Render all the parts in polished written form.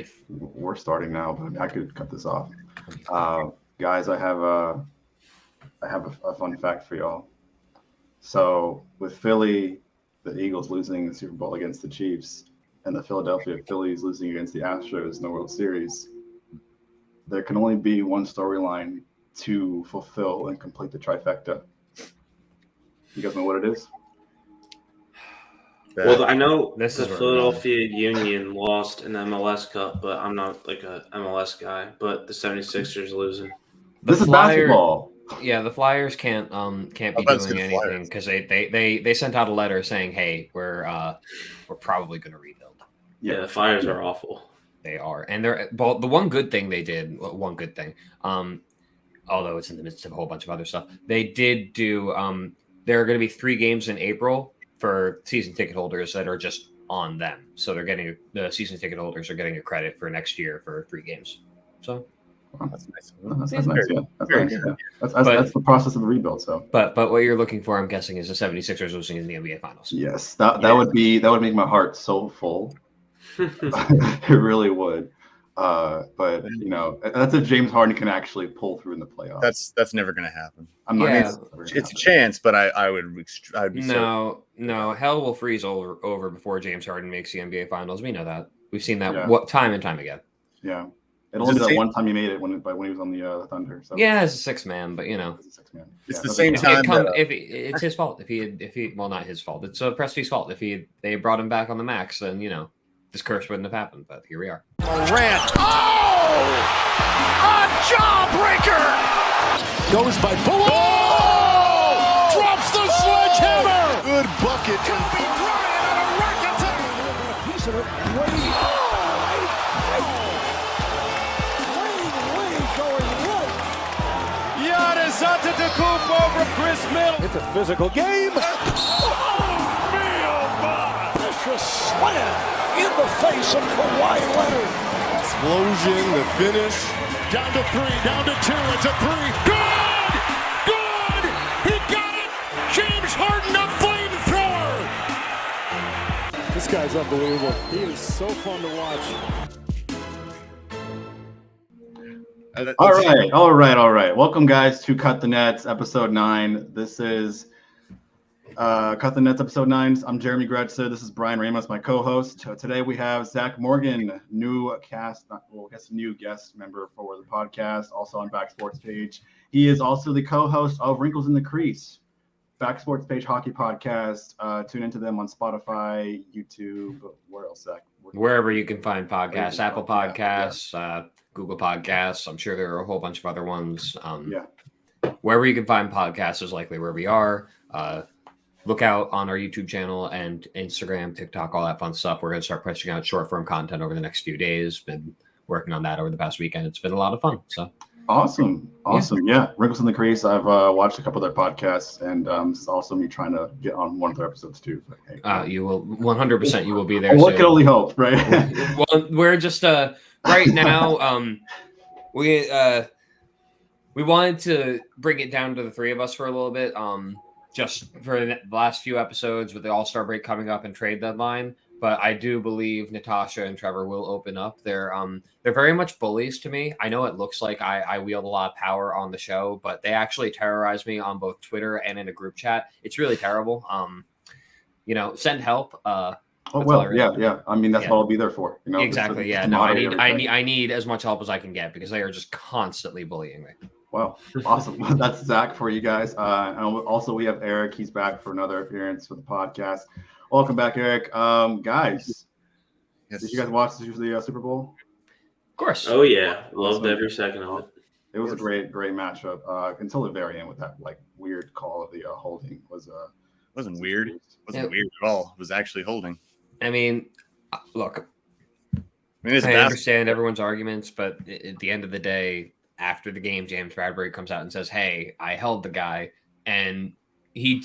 if we're starting now, but I could cut this off. Guys, I have a fun fact for y'all. So with Philly, the Eagles losing the Super Bowl against the Chiefs, and the Philadelphia Phillies losing against the Astros in the World Series, there can only be one storyline to fulfill and complete the trifecta. You guys know what it is? Well, I know This the is where Philadelphia Union lost in the MLS Cup, but I'm not like a MLS guy. But the 76ers losing. This is basketball. Yeah, the Flyers can't be doing anything because they sent out a letter saying, "Hey, we're probably going to rebuild." Yeah, the Flyers are awful. They are, and they're the one good thing they did. One good thing, although it's in the midst of a whole bunch of other stuff, they did do. There are going to be 3 games in April for season ticket holders that are just on them. So the season ticket holders are getting a credit for next year for 3 games. So that's nice. That's nice. Yeah, that's nice. Yeah. That's the process of the rebuild. So, but what you're looking for, I'm guessing, is the 76ers losing in the NBA Finals. Yes, that would make my heart so full. It really would. But that's if James Harden can actually pull through in the playoffs. That's never going to happen. It's a chance, but I'd be no. Hell will freeze over before James Harden makes the NBA Finals. We know that. We've seen that time and time again. Yeah, it only that one time he made it when he was on the Thunder. So. Yeah, as a 6th man, but it's a 6th man. It's the same time. It's his fault if he well, not his fault. It's Presti's fault if they brought him back on the max. Then this curse wouldn't have happened. But here we are. Morant. A jawbreaker. Goes by Bull. Oh! Drops the sledgehammer. Good bucket. Kobe Bryant on a rack attack. A piece of it. Way going right. Giannis Antetokounmpo over Chris Middleton. It's a physical game. Vicious slam in the face of Kawhi Leonard. Explosion, the finish. Down to 3, down to 2, it's a 3. Good! Good! He got it! James Harden, a flamethrower! This guy's unbelievable. He is so fun to watch. All right. Welcome, guys, to Cut the Nets, episode 9. This is Cut the Nets, episode 9. I'm Jeremy Gretzer. This is Brian Ramos, my co-host. Today we have Zach Morgan, new guest member for the podcast, also on Back Sports Page. He is also the co-host of Wrinkles in the Crease, Back Sports Page hockey podcast. Tune into them on Spotify, YouTube. Where else, Zach? Wherever you can find podcasts, Apple Podcasts, Google Podcasts. I'm sure there are a whole bunch of other ones. Wherever you can find podcasts is likely where we are. Look out on our YouTube channel and Instagram, TikTok, all that fun stuff. We're going to start pushing out short-form content over the next few days. Been working on that over the past weekend. It's been a lot of fun. So awesome. Yeah. Wrinkles in the Crease. I've watched a couple of their podcasts, and it's also me trying to get on one of their episodes too. But, hey, you will 100%. You will be there. What can only hope, right? Well, we're just right now. We wanted to bring it down to the 3 of us for a little bit. Just for the last few episodes with the All-Star break coming up and trade deadline. But I do believe Natasha and Trevor will open up. They're very much bullies to me. I know it looks like I wield a lot of power on the show, but they actually terrorize me on both Twitter and in a group chat. It's really terrible. Send help. Yeah. I mean, that's what I'll be there for. Exactly. Yeah. No, I need as much help as I can get because they are just constantly bullying me. Wow, awesome. That's Zach for you guys. And also, we have Eric. He's back for another appearance for the podcast. Welcome back, Eric. Guys, did you guys watch the Super Bowl? Of course. Oh, yeah. Loved every second of it. It was a great matchup until the very end with that weird call of the holding. Wasn't weird. It wasn't weird at all. It was actually holding. I mean, look, I understand everyone's arguments, but at the end of the day, after the game, James Bradbury comes out and says, "Hey, I held the guy," and he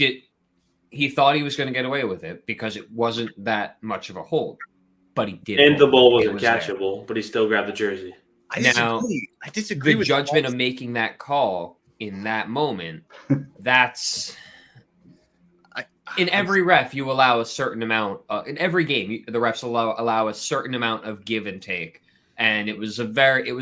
thought he was going to get away with it because it wasn't that much of a hold, but he did. And the ball wasn't catchable, but he still grabbed the jersey. I disagree. The judgment of making that call in that moment, that's in every ref, you allow a certain amount. In every game, the refs allow a certain amount of give and take. And it was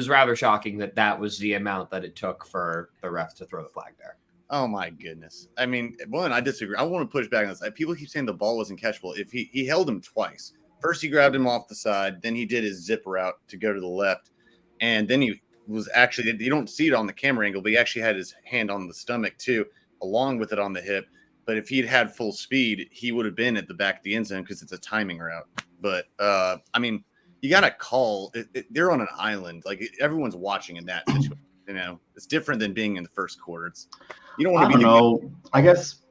rather shocking that was the amount that it took for the ref to throw the flag there. Oh my goodness. I mean, one, I disagree. I want to push back on this. People keep saying the ball wasn't catchable. If he held him twice. First he grabbed him off the side, then he did his zip route to go to the left, and then he was actually, you don't see it on the camera angle, but he actually had his hand on the stomach too, along with it on the hip. But if he'd had full speed, he would have been at the back of the end zone because it's a timing route. But I mean, you got to call it. They're on an island. Like everyone's watching in that situation. You know, it's different than being in the first quarter. You don't want to be. I guess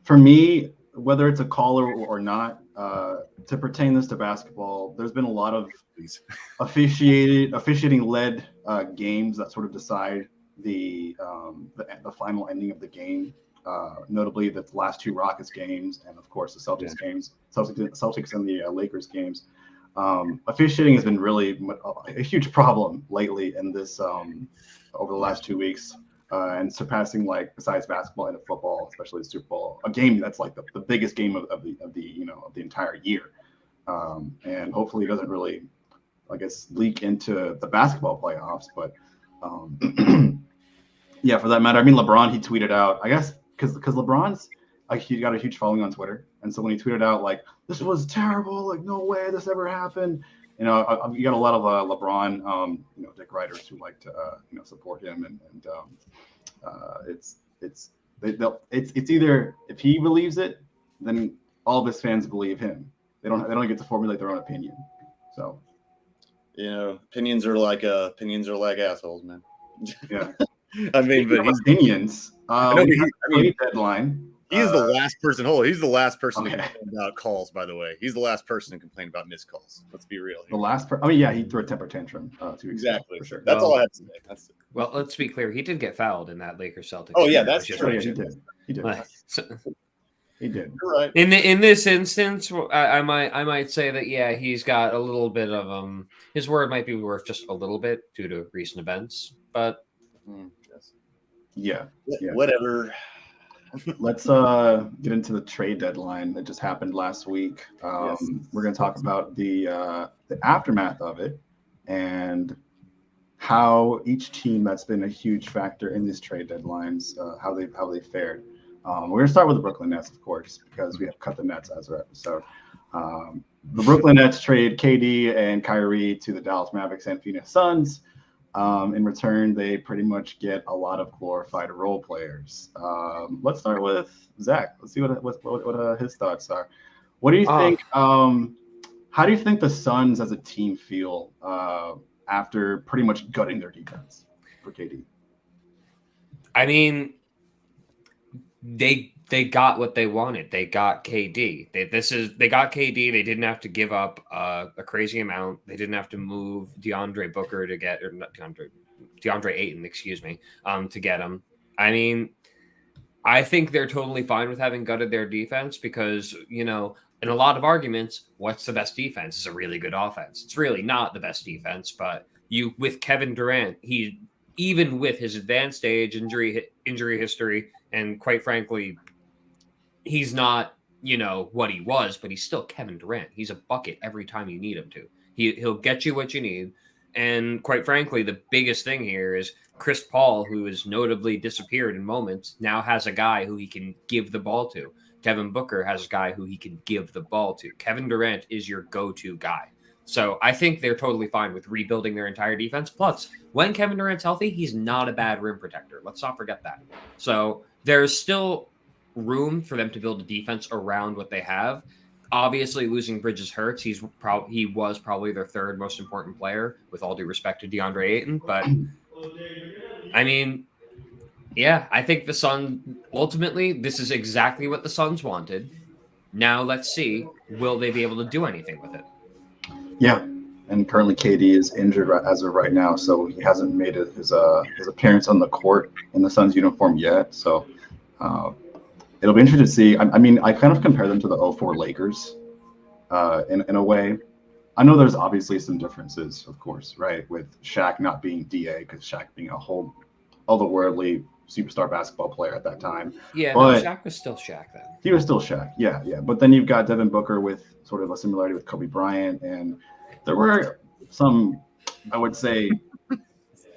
for me, whether it's a call or not, to pertain this to basketball, there's been a lot of officiating-led games that sort of decide the final ending of the game. Notably, the last two Rockets games, and of course the Celtics games, Celtics and the Lakers games. Officiating has been really a huge problem lately in this over the last 2 weeks, and surpassing, like, besides basketball and football, especially the Super Bowl, a game that's like the biggest game of the entire year, and hopefully it doesn't really, I guess, leak into the basketball playoffs. But yeah, for that matter, I mean, LeBron, he tweeted out, I guess, because LeBron's, like, he got a huge following on Twitter, and so when he tweeted out, like, this was terrible, like, no way this ever happened, you know, you got a lot of LeBron, dick writers who like to support him, and it's either if he believes it, then all of his fans believe him. They don't get to formulate their own opinion. So, opinions are like assholes, man. Yeah. I mean, but opinions. Deadline. He's the last person. He's the last person to complain about calls. By the way, he's the last person to complain about missed calls. Let's be real here. The last person. I mean, yeah, he threw a temper tantrum. 2 weeks ago, for sure. That's all I have to say. Well, let's be clear. He did get fouled in that Lakers Celtics. Oh yeah, that's true. Yeah, he did. He did. You're right. In this instance, I might say that he's got a little bit of his word might be worth just a little bit due to recent events, but whatever. Let's get into the trade deadline that just happened last week. We're going to talk about the aftermath of it and how each team that's been a huge factor in these trade deadlines, how they fared. We're going to start with the Brooklyn Nets, of course, because we have cut the Nets as our episode. The Brooklyn Nets trade KD and Kyrie to the Dallas Mavericks and Phoenix Suns. In return, they pretty much get a lot of glorified role players. Let's start with Zach. Let's see what his thoughts are. What do you think? How do you think the Suns as a team feel after pretty much gutting their defense for KD? I mean, they got what they wanted. They got KD. They got KD. They didn't have to give up a crazy amount. They didn't have to move DeAndre Booker to get, or not DeAndre Ayton, excuse me, to get him. I mean, I think they're totally fine with having gutted their defense because, in a lot of arguments, what's the best defense? Is a really good offense. It's really not the best defense, but with Kevin Durant, even with his advanced age, injury history, and quite frankly, he's not, what he was, but he's still Kevin Durant. He's a bucket every time you need him to. He'll get you what you need. And quite frankly, the biggest thing here is Chris Paul, who has notably disappeared in moments, now has a guy who he can give the ball to. Devin Booker has a guy who he can give the ball to. Kevin Durant is your go-to guy. So I think they're totally fine with rebuilding their entire defense. Plus, when Kevin Durant's healthy, he's not a bad rim protector. Let's not forget that. So there's still room for them to build a defense around what they have. Obviously, losing Bridges hurts. He was probably their third most important player, with all due respect to DeAndre Ayton. But, I mean, I think the Suns, ultimately, this is exactly what the Suns wanted. Now let's see, will they be able to do anything with it? Yeah, and currently KD is injured as of right now, so he hasn't made his appearance on the court in the Suns uniform yet. So it'll be interesting to see. I mean, I kind of compare them to the 2004 Lakers in a way. I know there's obviously some differences, of course, right, with Shaq not being DA because Shaq being a whole otherworldly superstar basketball player at that time. Yeah, but Shaq was still Shaq then. He was still Shaq, yeah. But then you've got Devin Booker with sort of a similarity with Kobe Bryant, and there were some I would say,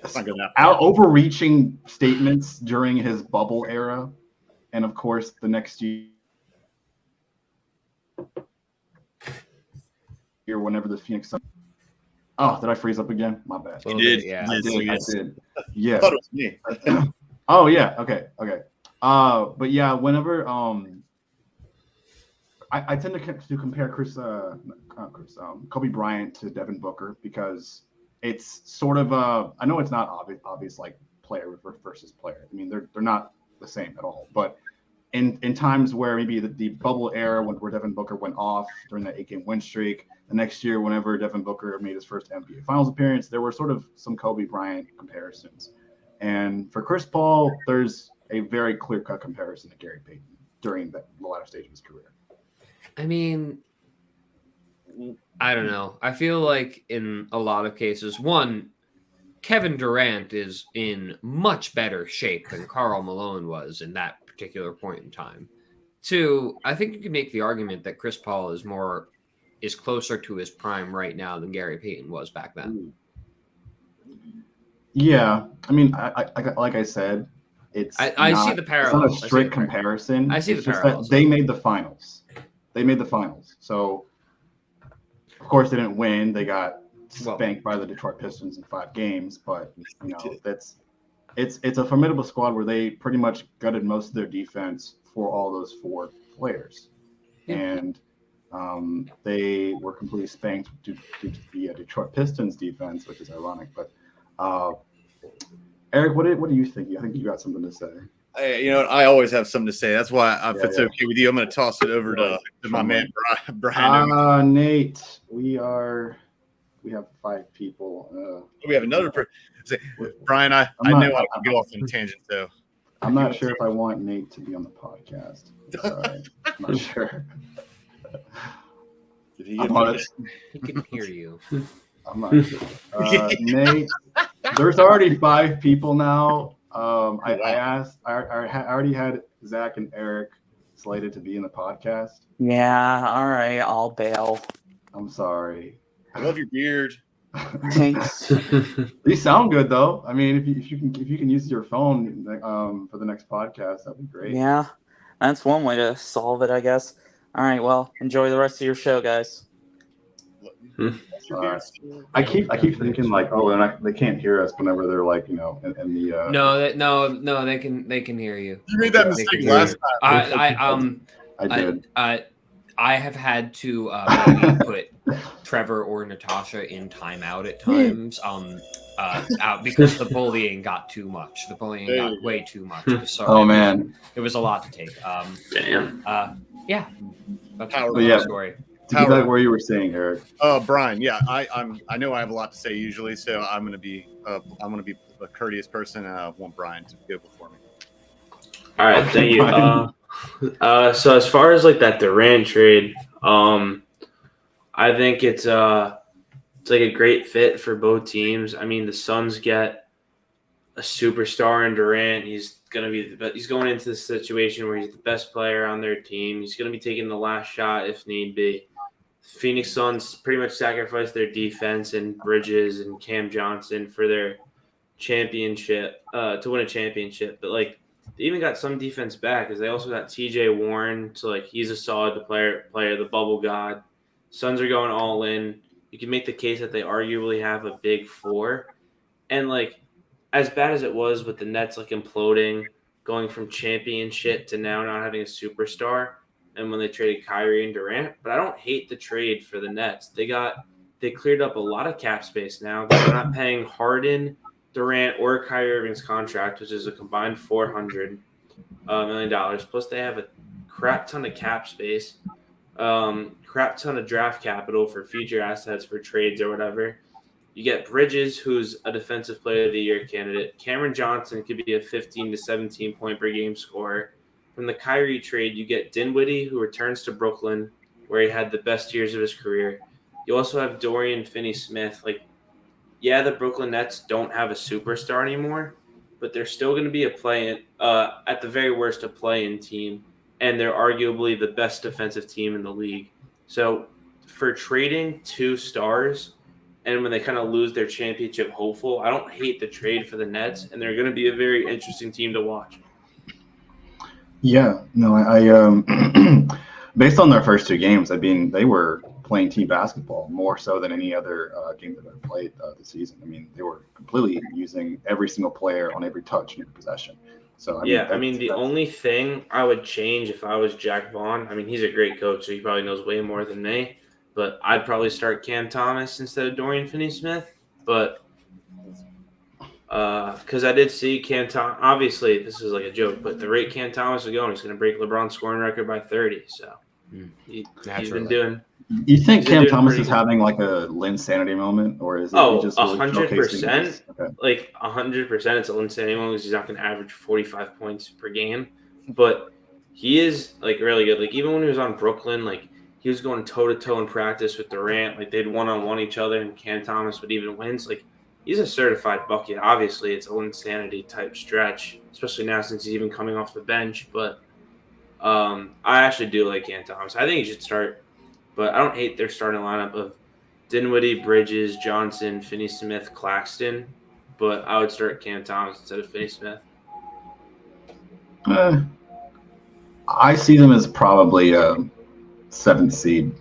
That's not gonna happen. overreaching statements during his bubble era, and of course the next year whenever the Phoenix Suns. Oh, did I freeze up again? My bad. Little did. bit, yeah. I did. Yeah. I thought it was me. Oh yeah. Okay. But yeah, whenever I tend to compare Kobe Bryant to Devin Booker because it's sort of I know it's not obvious like player versus player. I mean they're not the same at all. But in times where maybe the bubble era where Devin Booker went off during that 8-game win streak, the next year whenever Devin Booker made his first NBA Finals appearance, there were sort of some Kobe Bryant comparisons. And for Chris Paul, there's a very clear-cut comparison to Gary Payton during the latter stage of his career. I mean, I don't know. I feel like in a lot of cases, one, Kevin Durant is in much better shape than Karl Malone was in that particular point in time. Two, I think you can make the argument that Chris Paul is closer to his prime right now than Gary Payton was back then. Yeah, I mean, I like I said, I see the parallels. It's not a strict comparison. I see the just parallels. That they made the finals. So, of course, they didn't win. They got spanked by the Detroit Pistons in 5 games. But it's a formidable squad where they pretty much gutted most of their defense for all those 4 players, and they were completely spanked due to the Detroit Pistons defense, which is ironic. But Eric, what do you think? I think you got something to say. I always have something to say. That's why, if it's okay with you, I'm going to toss it over to my man Brian. Nate, we have 5 people. We have another Brian. I know I can go off on a tangent, so I'm not sure if I want Nate to be on the podcast. I'm not sure. He can hear you. I'm not sure. Nate, there's already 5 people now. I already had Zach and Eric slated to be in the podcast. Yeah, all right, I'll bail. I'm sorry. I love your beard. Thanks. You sound good though. I mean, if you can use your phone for the next podcast, that'd be great. Yeah, that's one way to solve it, I guess. All right, well, enjoy the rest of your show, guys. I keep thinking like, they can't hear us whenever they're like, in the. No, they can hear you. You made that mistake last time. I did. I have had to maybe put Trevor or Natasha in timeout at times, out because the bullying got too much. The bullying got way too much. So man, it was a lot to take. Damn. Yeah, that's the story. Is that where you were saying, Eric? Brian, yeah, I know I have a lot to say usually, so I'm gonna be a courteous person, and I want Brian to go before me. All right, thank you. So as far as like that Durant trade, I think it's like a great fit for both teams. I mean, the Suns get a superstar in Durant. He's going into the situation where he's the best player on their team. He's going to be taking the last shot if need be. Phoenix Suns pretty much sacrificed their defense and Bridges and Cam Johnson for their championship to win a championship. But like they even got some defense back because they also got TJ Warren. So like he's a solid player, the bubble god. Suns are going all in. You can make the case that they arguably have a big 4. And like as bad as it was with the Nets like imploding, going from championship to now not having a superstar, and when they traded Kyrie and Durant, but I don't hate the trade for the Nets. They cleared up a lot of cap space now. They're not paying Harden, Durant, or Kyrie Irving's contract, which is a combined $400 million. Plus, they have a crap ton of cap space, crap ton of draft capital for future assets for trades or whatever. You get Bridges, who's a defensive player of the year candidate. Cameron Johnson could be a 15 to 17 point per game scorer. From the Kyrie trade, you get Dinwiddie, who returns to Brooklyn, where he had the best years of his career. You also have Dorian Finney-Smith. Like, yeah, the Brooklyn Nets don't have a superstar anymore, but they're still going to be at the very worst, a play-in team, and they're arguably the best defensive team in the league. So for trading 2 stars and when they kind of lose their championship hopeful. I don't hate the trade for the Nets, and they're going to be a very interesting team to watch. Yeah, no, I based on their first 2 games, I mean, they were playing team basketball more so than any other game that I've played this season. I mean, they were completely using every single player on every touch and every possession. So I mean, the only thing I would change if I was Jack Vaughn, I mean, he's a great coach, so he probably knows way more than me, but I'd probably start Cam Thomas instead of Dorian Finney-Smith. But because I did see Cam Thomas, obviously this is like a joke, but the rate Cam Thomas is going, he's going to break LeBron's scoring record by 30. So he's been doing. You think Cam Thomas is good. having like a Linsanity moment, or is it he just really 100%? Okay. Like 100%, it's a Linsanity moment because he's not going to average 45 points per game, but he is like really good. Like even when he was on Brooklyn, like he was going toe to toe in practice with Durant. Like they'd 1-on-1 each other, and Cam Thomas would even win. So, like he's a certified bucket. Obviously, it's a Linsanity type stretch, especially now since he's even coming off the bench. But I actually do like Cam Thomas. I think he should start. But I don't hate their starting lineup of Dinwiddie, Bridges, Johnson, Finney-Smith, Claxton. But I would start Cam Thomas instead of Finney-Smith. I see them as probably a 7th seed,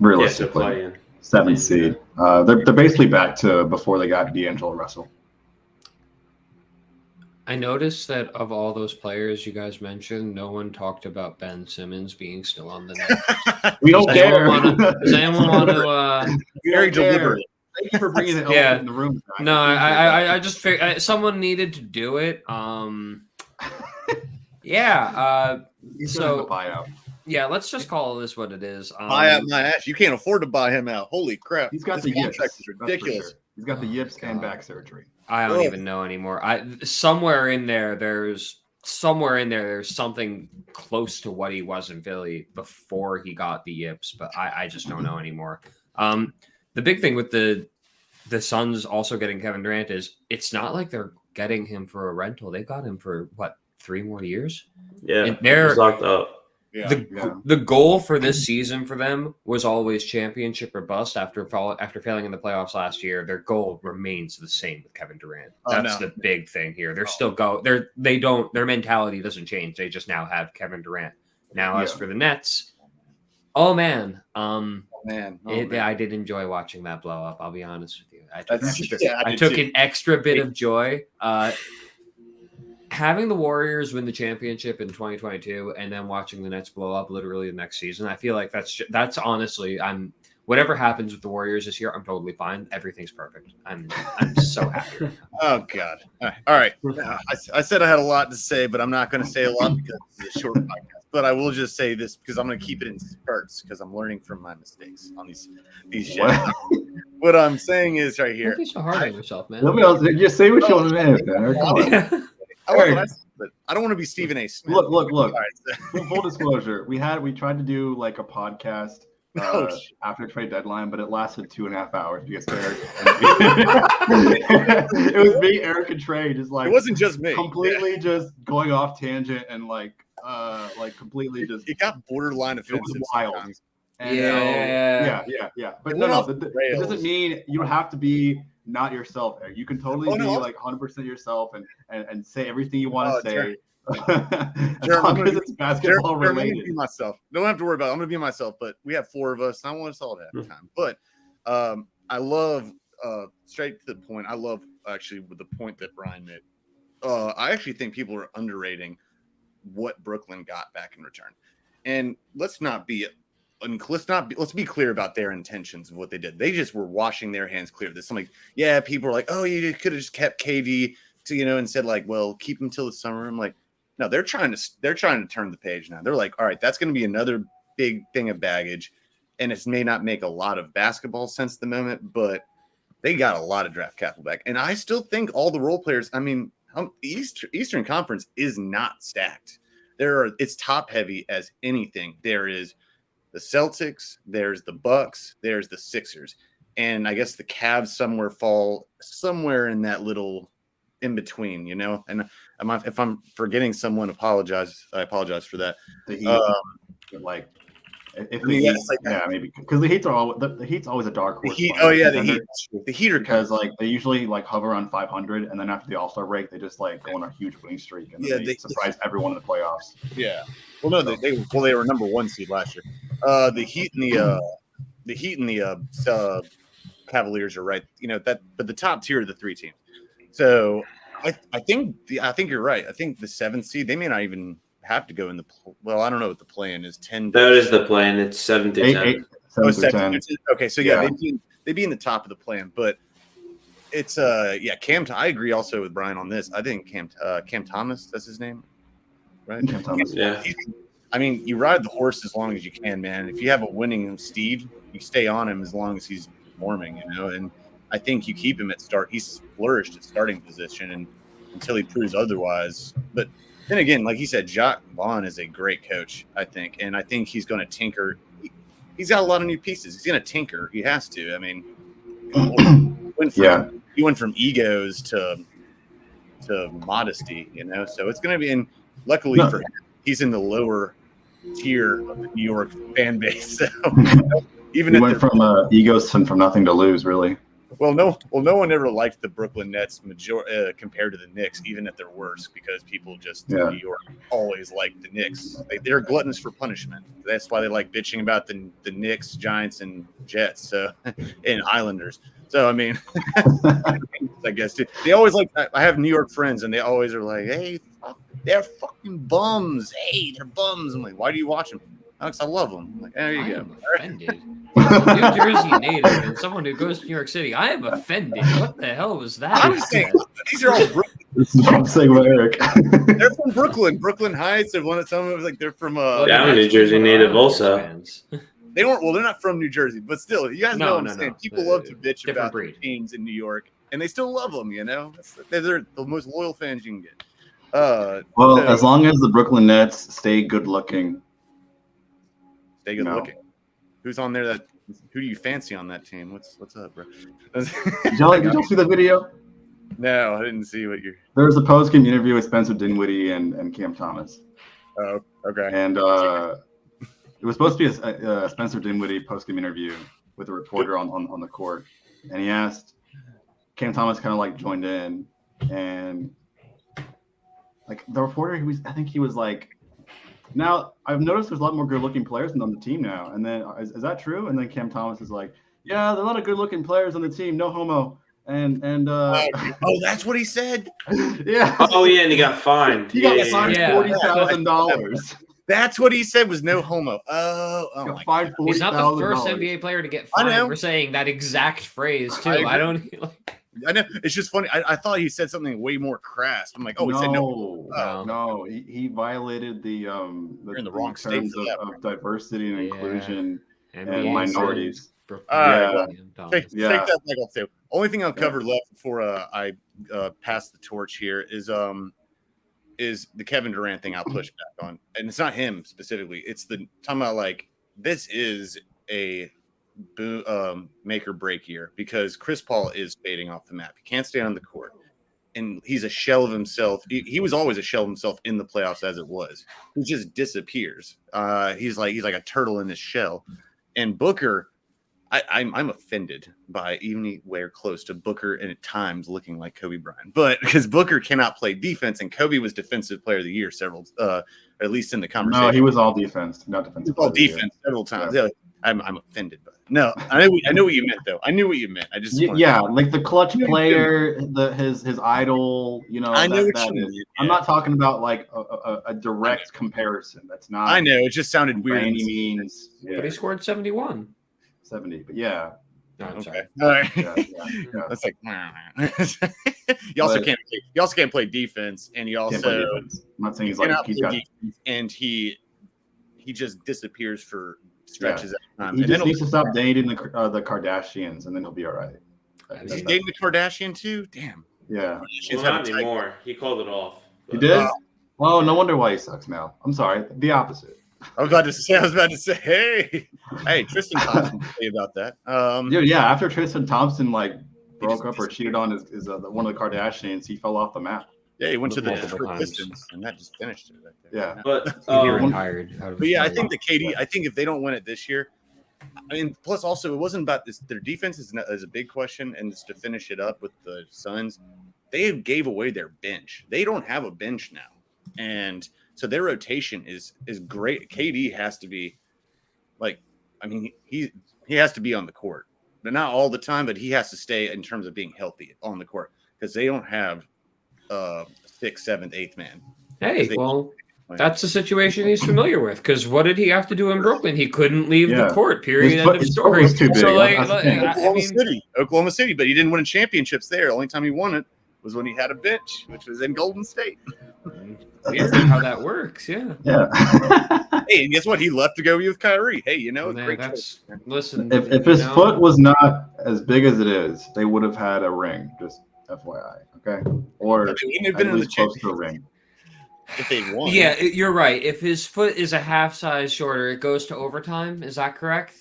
realistically. Yeah, 7th seed. They're basically back to before they got D'Angelo Russell. I noticed that of all those players you guys mentioned, no one talked about Ben Simmons being still on the net. We don't care. Does anyone want to? Very deliberate. Thank you for bringing it up in the room. Zach. No, I just figured someone needed to do it. Yeah. He's gonna have a buyout. Yeah, let's just call this what it is. Buy out my ass. You can't afford to buy him out. Holy crap! He's got this the contract yips. is ridiculous. Sure. He's got the yips and back surgery. I don't even know anymore. Somewhere in there, there's something close to what he was in Philly before he got the yips, but I just don't know anymore. The big thing with the Suns also getting Kevin Durant is it's not like they're getting him for a rental. They got him for what, 3 more years? Yeah, and they're locked up. Yeah, the goal for this season for them was always championship or bust. After failing in the playoffs last year, their goal remains the same with Kevin Durant. That's the big thing here. They're still their mentality doesn't change. They just now have Kevin Durant. Now, as for the Nets, I did enjoy watching that blow up. I'll be honest with you. I took an extra bit of joy. Having the Warriors win the championship in 2022 and then watching the Nets blow up literally the next season, I feel like that's honestly, whatever happens with the Warriors this year, I'm totally fine. Everything's perfect. I'm so happy. Oh God! All right. I said I had a lot to say, but I'm not going to say a lot because it's a short podcast. But I will just say this because I'm going to keep it in spurts because I'm learning from my mistakes on these shows. What I'm saying is right here. Don't be so hard on yourself, man. Just say what you want to say. But I don't want to be Stephen A. Smith. Look. Right. Full disclosure, we tried to do like a podcast after trade deadline, but it lasted 2.5 hours because Eric. It was me, Eric, and Trey. Just like it wasn't just me. Completely just going off tangent and like completely just. It got borderline offensive. It was wild. And yeah. But it doesn't mean you don't have to be not yourself. Eric. You can totally be like 100% yourself and say everything you want to say. As long as it's basketball related. I'm gonna be myself. Don't have to worry about it. I'm gonna be myself. But we have 4 of us, and I want us all to have time. But I love straight to the point. I love actually with the point that Brian made. I actually think people are underrating what Brooklyn got back in return. And let's be clear about their intentions of what they did. They just were washing their hands clear of this. I'm like, yeah, people are like, oh, you could have just kept KD to, and said like, well, keep him till the summer. I'm like, no, they're trying to turn the page now. They're like, all right, that's going to be another big thing of baggage. And it may not make a lot of basketball sense at the moment, but they got a lot of draft capital back. And I still think all the role players, I mean, Eastern Conference is not stacked. It's top heavy as anything. There is the Celtics, there's the Bucks, there's the Sixers, and I guess the Cavs fall somewhere in that little in between, And if I'm forgetting someone, I apologize for that. The Heat, like If I mean, the yeah, Heat, it's like yeah, maybe because the Heat's are the Heat's always a dark the horse. Heat. finals Oh yeah, the contender, Heat. The Heat are because like they usually like hover on 500, and then after the All-Star break, they just like go on a huge winning streak, and then Yeah, they surprise everyone in the playoffs. yeah. Well, no, they were number 1 seed last year. The Heat and the Cavaliers are right. You know that, but the top tier are the 3 teams. So I think you're right. I think the 7th seed, they may not even have to go in the. Well, I don't know what the plan is. 10. That is the plan. It's 7 through 10. 7 through 10. Okay, so yeah, they'd be in the top of the plan, but it's Cam. I agree also with Brian on this. I think Cam Thomas, that's his name, right? Cam Thomas. Yeah. I mean, you ride the horse as long as you can, man. If you have a winning steed, you stay on him as long as he's performing, you know. And I think you keep him at start. He's flourished at starting position, and until he proves otherwise. But then again, like he said, Jacques Vaughn is a great coach, I think, and I think he's going to tinker. He's got a lot of new pieces. He's going to tinker. He has to. I mean, he went from egos to modesty, you know. So it's going to be. And luckily for him, he's in the lower tier of the New York fan base. So even he went from egos and from nothing to lose, really. Well, no one ever liked the Brooklyn Nets compared to the Knicks, even at their worst, because people just in New York always liked the Knicks. They're gluttons for punishment. That's why they like bitching about the Knicks, Giants, and Jets, and Islanders. So I mean, I guess they always like. I have New York friends, and they always are like, "Hey, they're fucking bums. Hey, they're bums." I'm like, "Why do you watch them?" Because I love them. I'm like, there you go. Offended. New Jersey native and someone who goes to New York City. I am offended. What the hell was that? I'm saying, these are all Brooklyn. This is what I'm saying about Eric. They're from Brooklyn, Brooklyn Heights. They're one of some of like they're from. Yeah, I'm a New Jersey native also. They weren't. Well, they're not from New Jersey, but still, you guys know what I'm saying. No. People love to bitch about breed. teams in New York, and they still love them. You know, they're the most loyal fans you can get. Well, as long as the Brooklyn Nets stay good looking. Stay good looking. Who's on there? Who do you fancy on that team? What's up, bro? Did y'all see the video? No, I didn't see what you're. There was a post-game interview with Spencer Dinwiddie and Cam Thomas. Oh, okay. And it was supposed to be a Spencer Dinwiddie post-game interview with a reporter on the court, and he asked Cam Thomas kind of like joined in, and like the reporter, I think he was like, "Now I've noticed there's a lot more good-looking players on the team now." And then is that true? And then Cam Thomas is like, "Yeah, there are a lot of good-looking players on the team. No homo." And oh, that's what he said. Yeah. Oh yeah, and he got fined. He got fined $40,000. That's what he said was no homo. Oh my God. He's not the first NBA player to get fined for saying that exact phrase too. I don't. I know. It's just funny. I thought he said something way more crass. I'm like, he said no. No. He violated the You're in the wrong state of diversity and inclusion and Take minorities. that back off too. Only thing I'll cover left before I pass the torch here is the Kevin Durant thing. I'll push back on, and it's not him specifically. It's the talking about like this is a make or break year because Chris Paul is fading off the map. He can't stay on the court, and he's a shell of himself. He was always a shell of himself in the playoffs as it was. He just disappears. He's like a turtle in his shell, and Booker. I'm offended by anywhere close to Booker and at times looking like Kobe Bryant, but because Booker cannot play defense and Kobe was Defensive Player of the Year several, at least in the conversation. No, he was all defense, not defensive. All defense several times. Yeah. I'm offended by it. No, I know what you meant though. I knew what you meant. I just like the clutch player, his idol. You know, I know what you mean. Yeah. I'm not talking about like a direct comparison. That's not. I know it just sounded weird. By any means, But he scored 71. 70, but yeah. No, I'm sorry. All right. Yeah. That's like you also can't play defense, and you also I'm not saying he's got defense, and he just disappears for stretches at a time. He just needs to stop dating the Kardashians, and then he'll be all right. Is he dating the Kardashian too? Damn. Yeah. Well, not anymore. He called it off. He did? Well, no wonder why he sucks now. I'm sorry. The opposite. I was about to say, hey, Tristan Thompson say about that. Dude, yeah, after Tristan Thompson broke up or cheated on his one of the Kardashians, he fell off the map. Yeah, he went to the multiple Detroit times. Pistons, and that just finished it right there. Yeah. But He retired. Out of But yeah, I his think mind. the KD. I think if they don't win it this year, I mean, plus also it wasn't about this. Their defense is a big question, and just to finish it up with the Suns, they gave away their bench. They don't have a bench now, and so their rotation is great. KD has to be like, I mean, he has to be on the court, but not all the time. But he has to stay in terms of being healthy on the court because they don't have 6th, 7th, 8th man. Hey, well, that's a situation he's familiar with. Because what did he have to do in Brooklyn? He couldn't leave the court. Period. End of story. Was too big. So, Oklahoma City, but he didn't win championships there. The only time he won it was when he had a bench, which was in Golden State. Weird how that works. Yeah. Yeah. Hey, and guess what? He left to go be with Kyrie. Hey, you know, Man, great that's choice. listen. If his foot was not as big as it is, they would have had a ring. Just FYI, okay? Or But they wouldn't have at been in the least close to a ring. if they won. Yeah, you're right. If his foot is a half size shorter, it goes to overtime. Is that correct?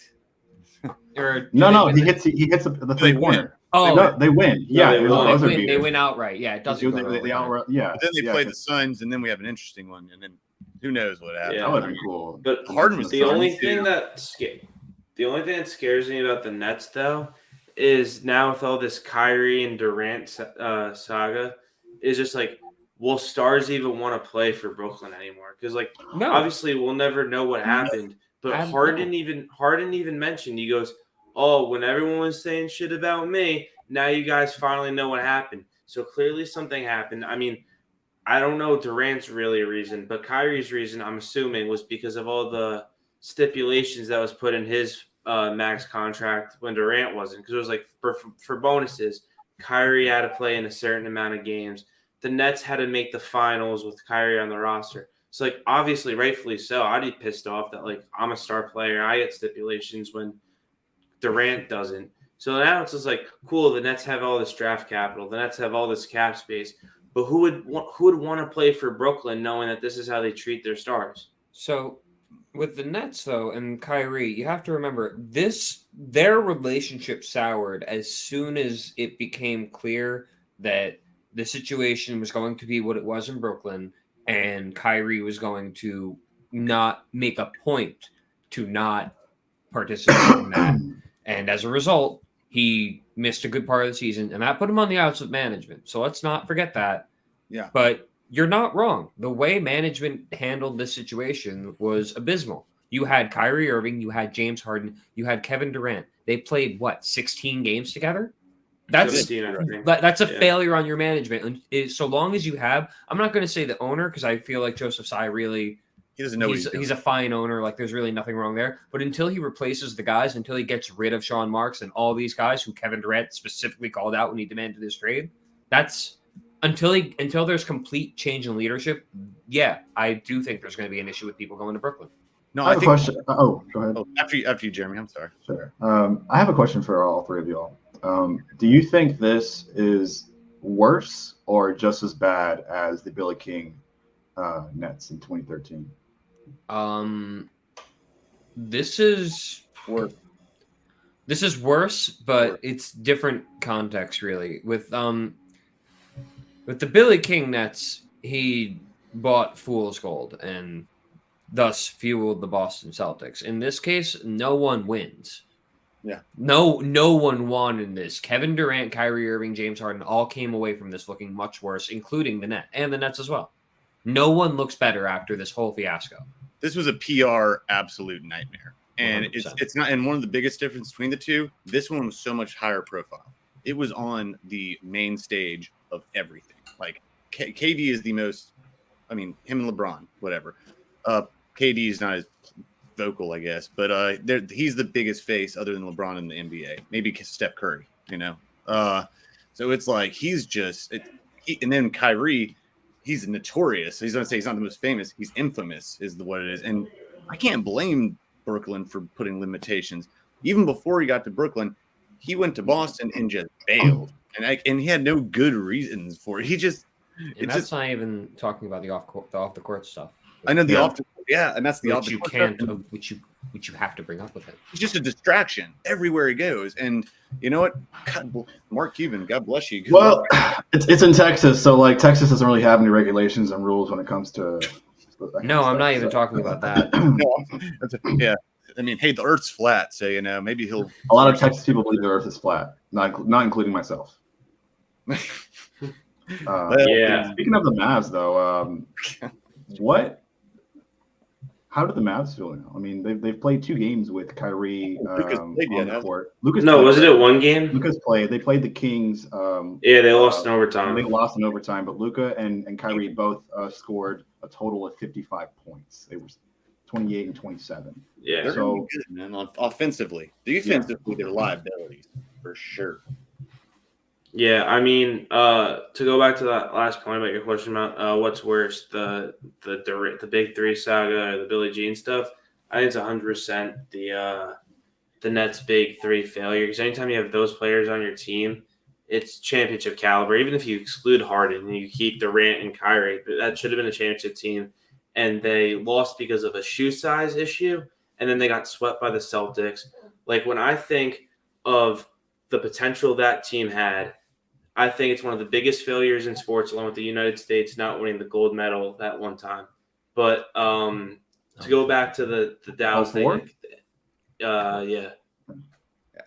Or No, he hits the three pointer. Oh, No, they win. Yeah, they it was win. a buzzer beater. They win outright. Yeah, it doesn't. Go to They overtime. outright, yeah. But then they play the 'cause Suns, and then we have an interesting one, and then who knows what happens. Yeah. that would have been cool. But Harden was the fun, only too. thing that scares me about the Nets though is now with all this Kyrie and Durant saga is just like, will stars even want to play for Brooklyn anymore? Because like No. obviously we'll never know what happened. But Harden even mentioned, he goes, "Oh, when everyone was saying shit about me, now you guys finally know what happened." So clearly something happened. I mean, I don't know Durant's really a reason, but Kyrie's reason, I'm assuming, was because of all the stipulations that was put in his max contract when Durant wasn't. Because it was like for bonuses, Kyrie had to play in a certain amount of games. The Nets had to make the finals with Kyrie on the roster. So, like, obviously, rightfully so, I'd be pissed off that, like, I'm a star player. I get stipulations when Durant doesn't. So now it's just like, cool, the Nets have all this draft capital. The Nets have all this cap space. But who would want to play for Brooklyn knowing that this is how they treat their stars? So with the Nets though and Kyrie, you have to remember their relationship soured as soon as it became clear that the situation was going to be what it was in Brooklyn and Kyrie was going to not make a point to not participate in that. And as a result, he missed a good part of the season, and that put him on the outs with management. So let's not forget that. Yeah. But you're not wrong. The way management handled this situation was abysmal. You had Kyrie Irving, you had James Harden, you had Kevin Durant. They played, 16 games together? That's 15, I think. a failure on your management. And so long as you have, I'm not going to say the owner because I feel like Joseph Tsai really He doesn't know he's a fine owner. Like there's really nothing wrong there. But until he replaces the guys, until he gets rid of Sean Marks and all these guys who Kevin Durant specifically called out when he demanded this trade, that's until there's complete change in leadership. Yeah, I do think there's going to be an issue with people going to Brooklyn. No, I have a question. Oh, go ahead. Oh, after you, Jeremy. I'm sorry. Sure. I have a question for all three of y'all. Do you think this is worse or just as bad as the Billy King Nets in 2013? This is Worse. This is worse, but it's different context really. With the Billy King Nets, he bought fool's gold and thus fueled the Boston Celtics. In this case, no one wins. Yeah. No one won in this. Kevin Durant, Kyrie Irving, James Harden all came away from this looking much worse, including the Nets and the Nets as well. No one looks better after this whole fiasco. This was a PR absolute nightmare. And 100%. it's not, and one of the biggest difference between the two, this one was so much higher profile. It was on the main stage of everything. Like KD is the most, I mean, him and LeBron, whatever. KD is not as vocal, I guess, but he's the biggest face other than LeBron in the NBA. Maybe Steph Curry, you know. So it's like he's just, and then Kyrie, he's notorious. He's going to say he's not the most famous. He's infamous, is what it is. And I can't blame Brooklyn for putting limitations. Even before he got to Brooklyn, he went to Boston and just bailed, and he had no good reasons for it. He just, And that's not even talking about the off the court stuff. I know the Yeah. optical. Yeah, and that's the which you optical. can't, which you have to bring up with it. He's just a distraction everywhere he goes. And you know what? Mark Cuban, God bless you. Good Well, luck. it's in Texas, so like Texas doesn't really have any regulations and rules when it comes to. No, I'm not even talking about that. No, yeah. I mean, hey, the Earth's flat, so maybe he'll. A lot of Texas people believe the Earth is flat, not including myself. Yeah. Speaking of the Mavs, though, how do the Mavs feel now? I mean, they've played 2 games with Kyrie on the court. Wasn't it 1 game? Lucas played. They played the Kings. They lost in overtime. They lost in overtime, but Luka and Kyrie both scored a total of 55 points. They were 28 and 27. Yeah, they're really good, man. Offensively, defensively, they're liabilities for sure. Yeah, I mean, to go back to that last point about your question about what's worse, the Big Three saga or the Billie Jean stuff, I think it's 100% the Nets' Big Three failure. Because anytime you have those players on your team, it's championship caliber. Even if you exclude Harden and you keep Durant and Kyrie, that should have been a championship team. And they lost because of a shoe size issue, and then they got swept by the Celtics. Like, when I think of the potential that team had, I think it's one of the biggest failures in sports, along with the United States not winning the gold medal that one time. But to go back to the Dallas thing, yeah.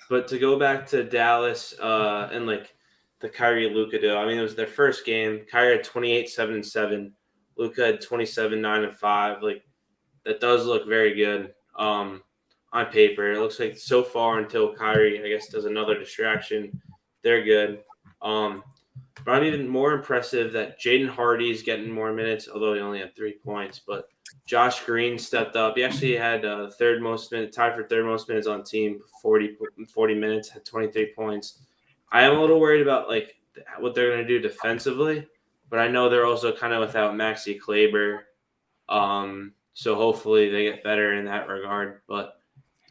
But to go back to Dallas and like the Kyrie Luka deal, I mean, it was their first game. Kyrie had 28, 7, and 7. Luka had 27, 9, and 5. Like, that does look very good on paper. It looks like so far until Kyrie, I guess, does another distraction, they're good. But I'm even more impressive that Jaden Hardy's getting more minutes, although he only had 3 points. But Josh Green stepped up. He actually had tied for third most minutes on team, 40 minutes, had 23 points. I am a little worried about like what they're going to do defensively, but I know they're also kind of without Maxi Kleber. So hopefully they get better in that regard. But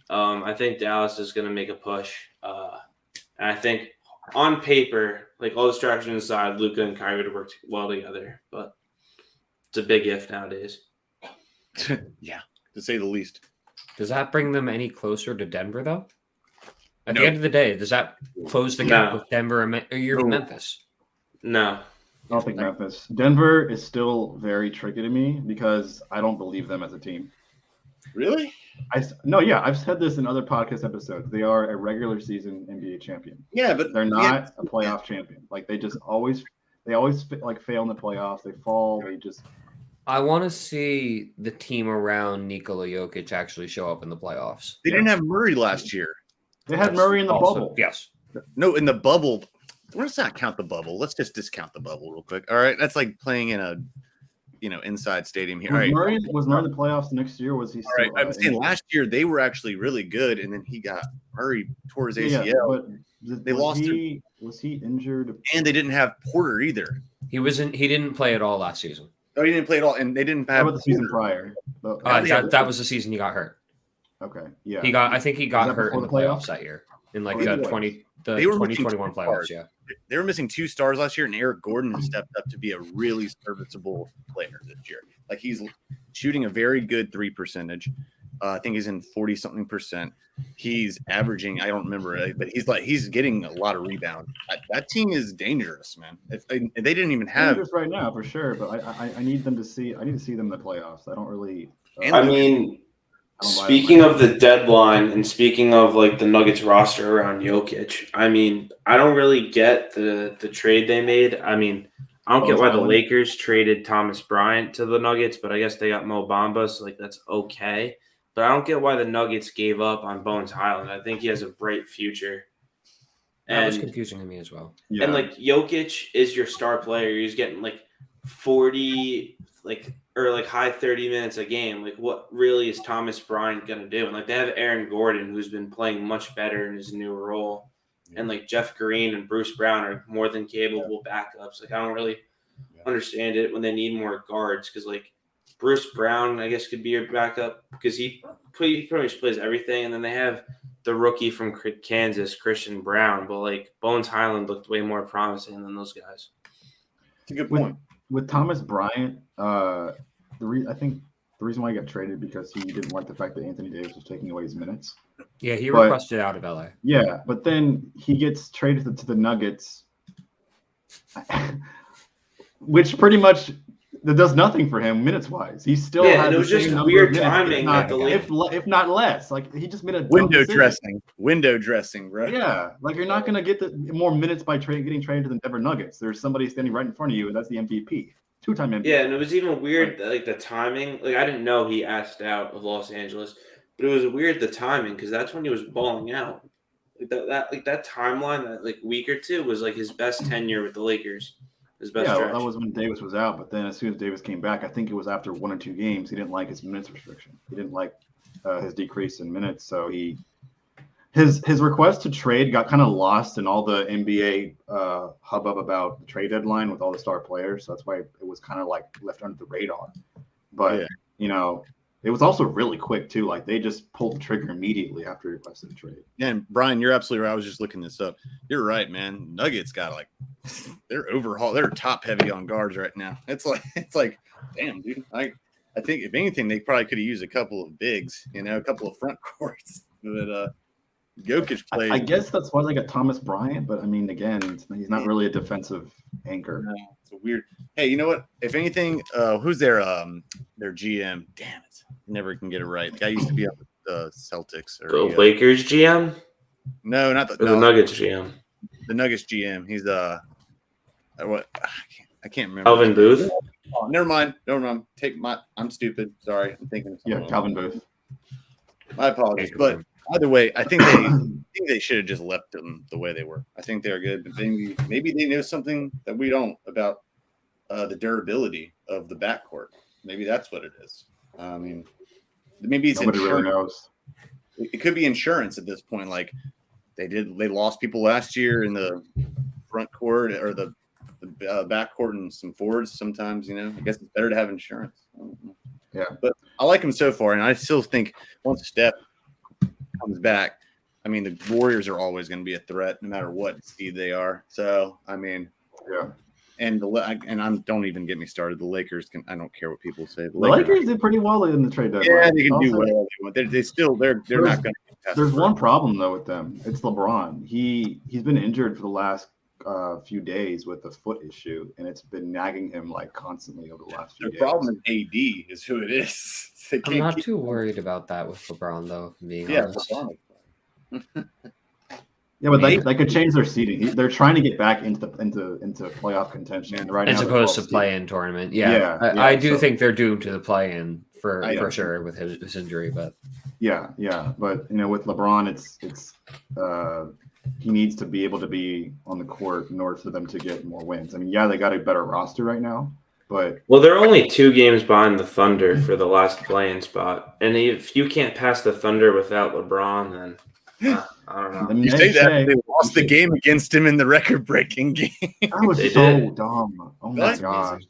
I think Dallas is going to make a push. And I think on paper, like all distractions aside, Luka and Kyrie would have worked well together. But it's a big if nowadays. Yeah, to say the least. Does that bring them any closer to Denver, though? At the end of the day, does that close the gap with Denver or Memphis? No. I don't think Memphis. Denver is still very tricky to me because I don't believe them as a team. Really? I've said this in other podcast episodes. They are a regular season NBA champion. Yeah, but they're not a playoff champion. Like they always like fail in the playoffs. They fall. I want to see the team around Nikola Jokic actually show up in the playoffs. They didn't have Murray last year. They had Murray in the bubble. Yes. No, in the bubble. Let's not count the bubble. Let's just discount the bubble real quick. All right, that's like playing in a inside stadium here. Was Murray in the playoffs next year? Or was he still? All right, I'm saying last year they were actually really good, and then Murray tore his ACL. Yeah, but they lost. Was he injured? And they didn't have Porter either. He didn't play at all last season. Oh, he didn't play at all, and they didn't have. How about the season prior? That was the season he got hurt. Okay, yeah. I think he got hurt in the playoffs that year in like the 2021 playoffs. Yeah, they were missing 2 stars last year, and Eric Gordon has stepped up to be a really serviceable player this year. Like he's shooting a very good 3 percentage. I think he's in 40-something%. He's averaging, I don't remember, but he's getting a lot of rebound. That team is dangerous, man. They didn't even have dangerous right now for sure, but I need them to see. I need to see them in the playoffs. I don't really. I mean, speaking of the deadline and speaking of like the Nuggets roster around Jokic, I mean, I don't really get the trade they made. I mean, I don't get why the Lakers traded Thomas Bryant to the Nuggets, but I guess they got Mo Bamba, so like that's okay. But I don't get why the Nuggets gave up on Bones Highland. I think he has a bright future. That was confusing to me as well. Yeah. And like Jokic is your star player. He's getting like 40, or high 30 minutes a game. Like, what really is Thomas Bryant gonna do? And like they have Aaron Gordon, who's been playing much better in his new role, and like Jeff Green and Bruce Brown are more than capable backups. Like I don't really understand it when they need more guards because like Bruce Brown, I guess, could be your backup because he pretty much plays everything. And then they have the rookie from Kansas, Christian Brown. But, like, Bones Highland looked way more promising than those guys. It's a good point. With Thomas Bryant, I think The reason why he got traded because he didn't like the fact that Anthony Davis was taking away his minutes. Yeah, he But- requested out of LA. Yeah, but then he gets traded to the Nuggets, which pretty much that does nothing for him minutes wise. He still has and it the was same just number weird of minutes, timing if at the not, if not less. Like he just made a dumb Window decision. dressing, bro. Yeah, like you're not gonna get the more minutes by getting traded to the Denver Nuggets. There's somebody standing right in front of you, and that's the MVP, two-time MVP. Yeah, and it was even weird, like the timing. Like I didn't know he asked out of Los Angeles, but it was weird the timing because that's when he was balling out. Like that timeline, that like week or two was like his best tenure with the Lakers. His best Yeah, stretch. that was when Davis was out. But then as soon as Davis came back, I think it was after 1 or 2 games, he didn't like his minutes restriction. He didn't like his decrease in minutes, so his request to trade got kind of lost in all the NBA hubbub about the trade deadline with all the star players. So that's why it was kind of like left under the radar. But it was also really quick too. Like they just pulled the trigger immediately after he requested a trade. Yeah, and Brian, you're absolutely right. I was just looking this up. You're right, man. Nuggets got they're They're top heavy on guards right now. It's like, damn, dude. I think if anything, they probably could have used a couple of bigs, a couple of front courts. But Jokic plays. I guess that's why they got Thomas Bryant. But I mean, again, he's not really a defensive anchor. No, it's a weird. Hey, you know what? If anything, who's their GM? Damn it, never can get it right. The guy used to be on the Celtics or The Lakers GM? No, not Or the Nuggets GM. The Nuggets GM. He's what? I can't remember. Calvin Booth. Oh, never mind. I'm stupid. Sorry, I'm thinking. Yeah, Calvin Booth. My apologies, but either way, I think they should have just left them the way they were. I think they're good, but maybe they know something that we don't about the durability of the backcourt. Maybe that's what it is. I mean, maybe it's Nobody insurance. really knows. It could be insurance at this point. Like they lost people last year in the front court or the back court and some forwards. Sometimes, I guess it's better to have insurance. Yeah, but I like him so far, and I still think once Steph comes back, I mean the Warriors are always going to be a threat no matter what seed they are. So I mean, yeah. And don't even get me started. The Lakers can. I don't care what people say. The Lakers did pretty well in the trade deadline. Yeah, they can do whatever they want. They're not going to. There's one problem though with them. It's LeBron. He's been injured for the last few days with a foot issue, and it's been nagging him like constantly over the last few days. The problem is AD is who it is. I'm not too worried about that with LeBron though. Being honest. Yeah, but they could change their seeding. They're trying to get back into playoff contention right as now. Opposed to play-in tournament. Yeah, I do think they're doomed to the play-in for sure with his injury. But yeah. But with LeBron, it's he needs to be able to be on the court in order for them to get more wins. I mean, they got a better roster right now, but they're only 2 games behind the Thunder for the last play-in spot, and if you can't pass the Thunder without LeBron, then. I don't know. You say that they lost the game against him in the record-breaking game. That was so dumb. Oh my gosh.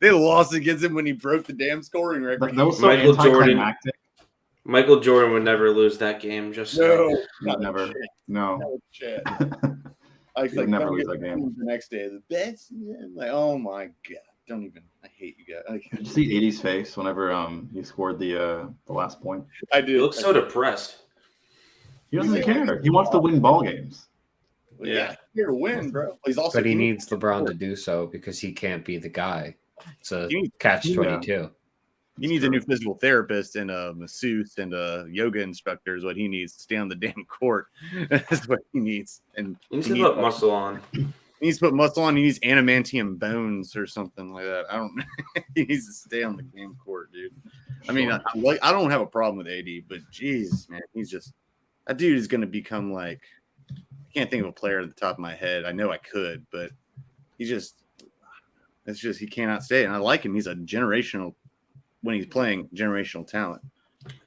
They lost against him when he broke the damn scoring record. That was so anticlimactic. Michael Jordan would never lose that game. Never. No. I would never lose that game. The next day, the best. Like, oh my god! I hate you guys. Did you see 80's face whenever he scored the last point? I do. He looks so depressed. He doesn't care. He wants to win ball games. Yeah, he's here to win, bro. He needs LeBron to do so because he can't be the guy. It's a catch-22. He needs a new physical therapist and a masseuse and a yoga instructor is what he needs to stay on the damn court. That's what he needs. And he needs to put muscle on. He needs to put muscle on. He needs adamantium bones or something like that. I don't know. He needs to stay on the damn court, dude. I mean, I don't have a problem with AD, but Jesus, man, he's just that dude is going to become like I can't think of a player at the top of my head. I know I could, but he cannot stay. And I like him. He's a generational when he's playing generational talent.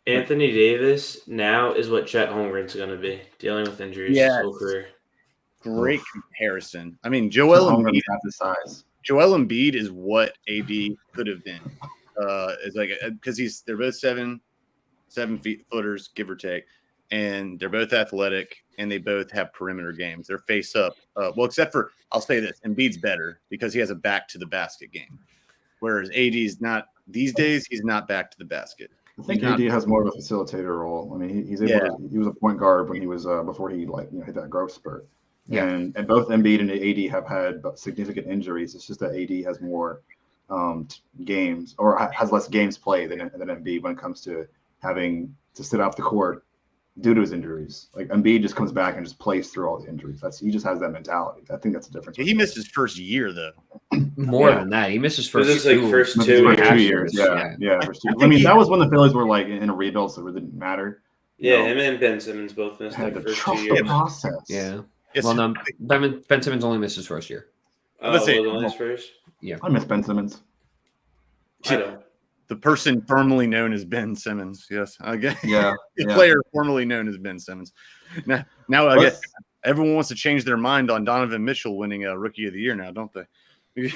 Anthony Davis now is what Chet Holmgren's going to be dealing with injuries his whole career. Great comparison. I mean, Joel Embiid have the size. Joel Embiid is what AD could have been. It's like because they're both 7 footers, give or take, and they're both athletic and they both have perimeter games. They're face up. Except for I'll say this: Embiid's better because he has a back to the basket game, whereas AD's not These days, he's not back to the basket. I think AD has more of a facilitator role. I mean, he's able to. He was a point guard when he was before he hit that growth spurt. Yeah. And both Embiid and AD have had significant injuries. It's just that AD has more games or has less games played than Embiid when it comes to having to sit off the court due to his injuries. Like Embiid just comes back and just plays through all the injuries. He just has that mentality. I think that's the difference. Yeah, he missed his first year though. More than that, he missed his first. This is like first 2 years. Yeah. First 2. I mean, that was when the Phillies were like in a rebuild, so it didn't matter. Yeah, him and Ben Simmons both missed Had the to first trust 2 the years. process. Yeah. Yes. Well, no, Ben Simmons only missed his first year. Let's say- was only his first. I miss Ben Simmons. I don't. The person formerly known as Ben Simmons. Yes. Okay. Yeah. The player formerly known as Ben Simmons. Now I guess everyone wants to change their mind on Donovan Mitchell winning a Rookie of the Year now, don't they?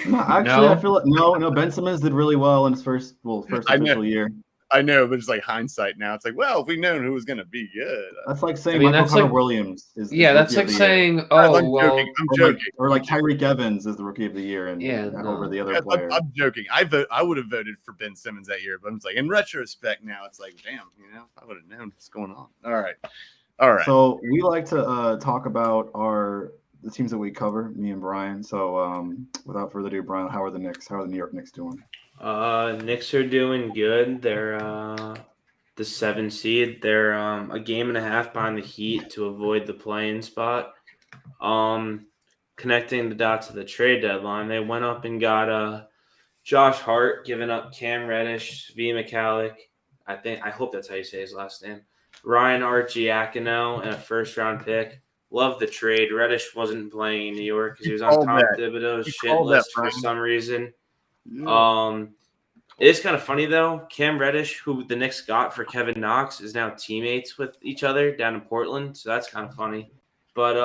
No, actually, I feel like no. Ben Simmons did really well in his first official year. I know, but it's like hindsight now. It's like, well, if we known who was going to be good. That's like saying Michael Carter Williams is. That's like saying, I'm joking. Or like Tyreek Evans is the Rookie of the Year, and over the other player. I'm joking. I would have voted for Ben Simmons that year, but I'm like, in retrospect, now it's like, damn, I would have known what's going on. All right. So we like to talk about the teams that we cover, me and Brian. So without further ado, Brian, how are the Knicks? How are the New York Knicks doing? Knicks are doing good. They're the 7 seed. They're a game and a half behind the Heat to avoid the play-in spot. Connecting the dots of the trade deadline, they went up and got Josh Hart, giving up Cam Reddish, V. McCallick. I hope that's how you say his last name. Ryan Arcidiacono and a first-round pick. Love the trade. Reddish wasn't playing in New York because he was on Tom Thibodeau's shit list for some reason. It is kind of funny though. Cam Reddish, who the Knicks got for Kevin Knox, is now teammates with each other down in Portland, so that's kind of funny. But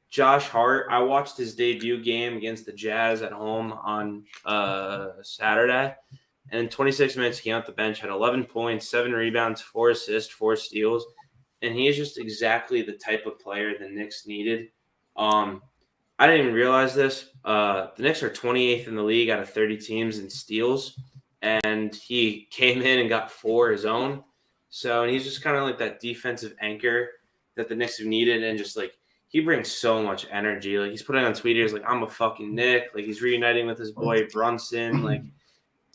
Josh Hart, I watched his debut game against the Jazz at home on Saturday, and in 26 minutes he came off the bench, had 11 points, 7 rebounds, 4 assists, 4 steals, and he is just exactly the type of player the Knicks needed. I didn't even realize this. The Knicks are 28th in the league out of 30 teams in steals, and he came in and got 4 his own. So, and he's just kind of like that defensive anchor that the Knicks have needed, and just like he brings so much energy. Like he's putting on tweeters like I'm a fucking Knick. Like he's reuniting with his boy Brunson. Like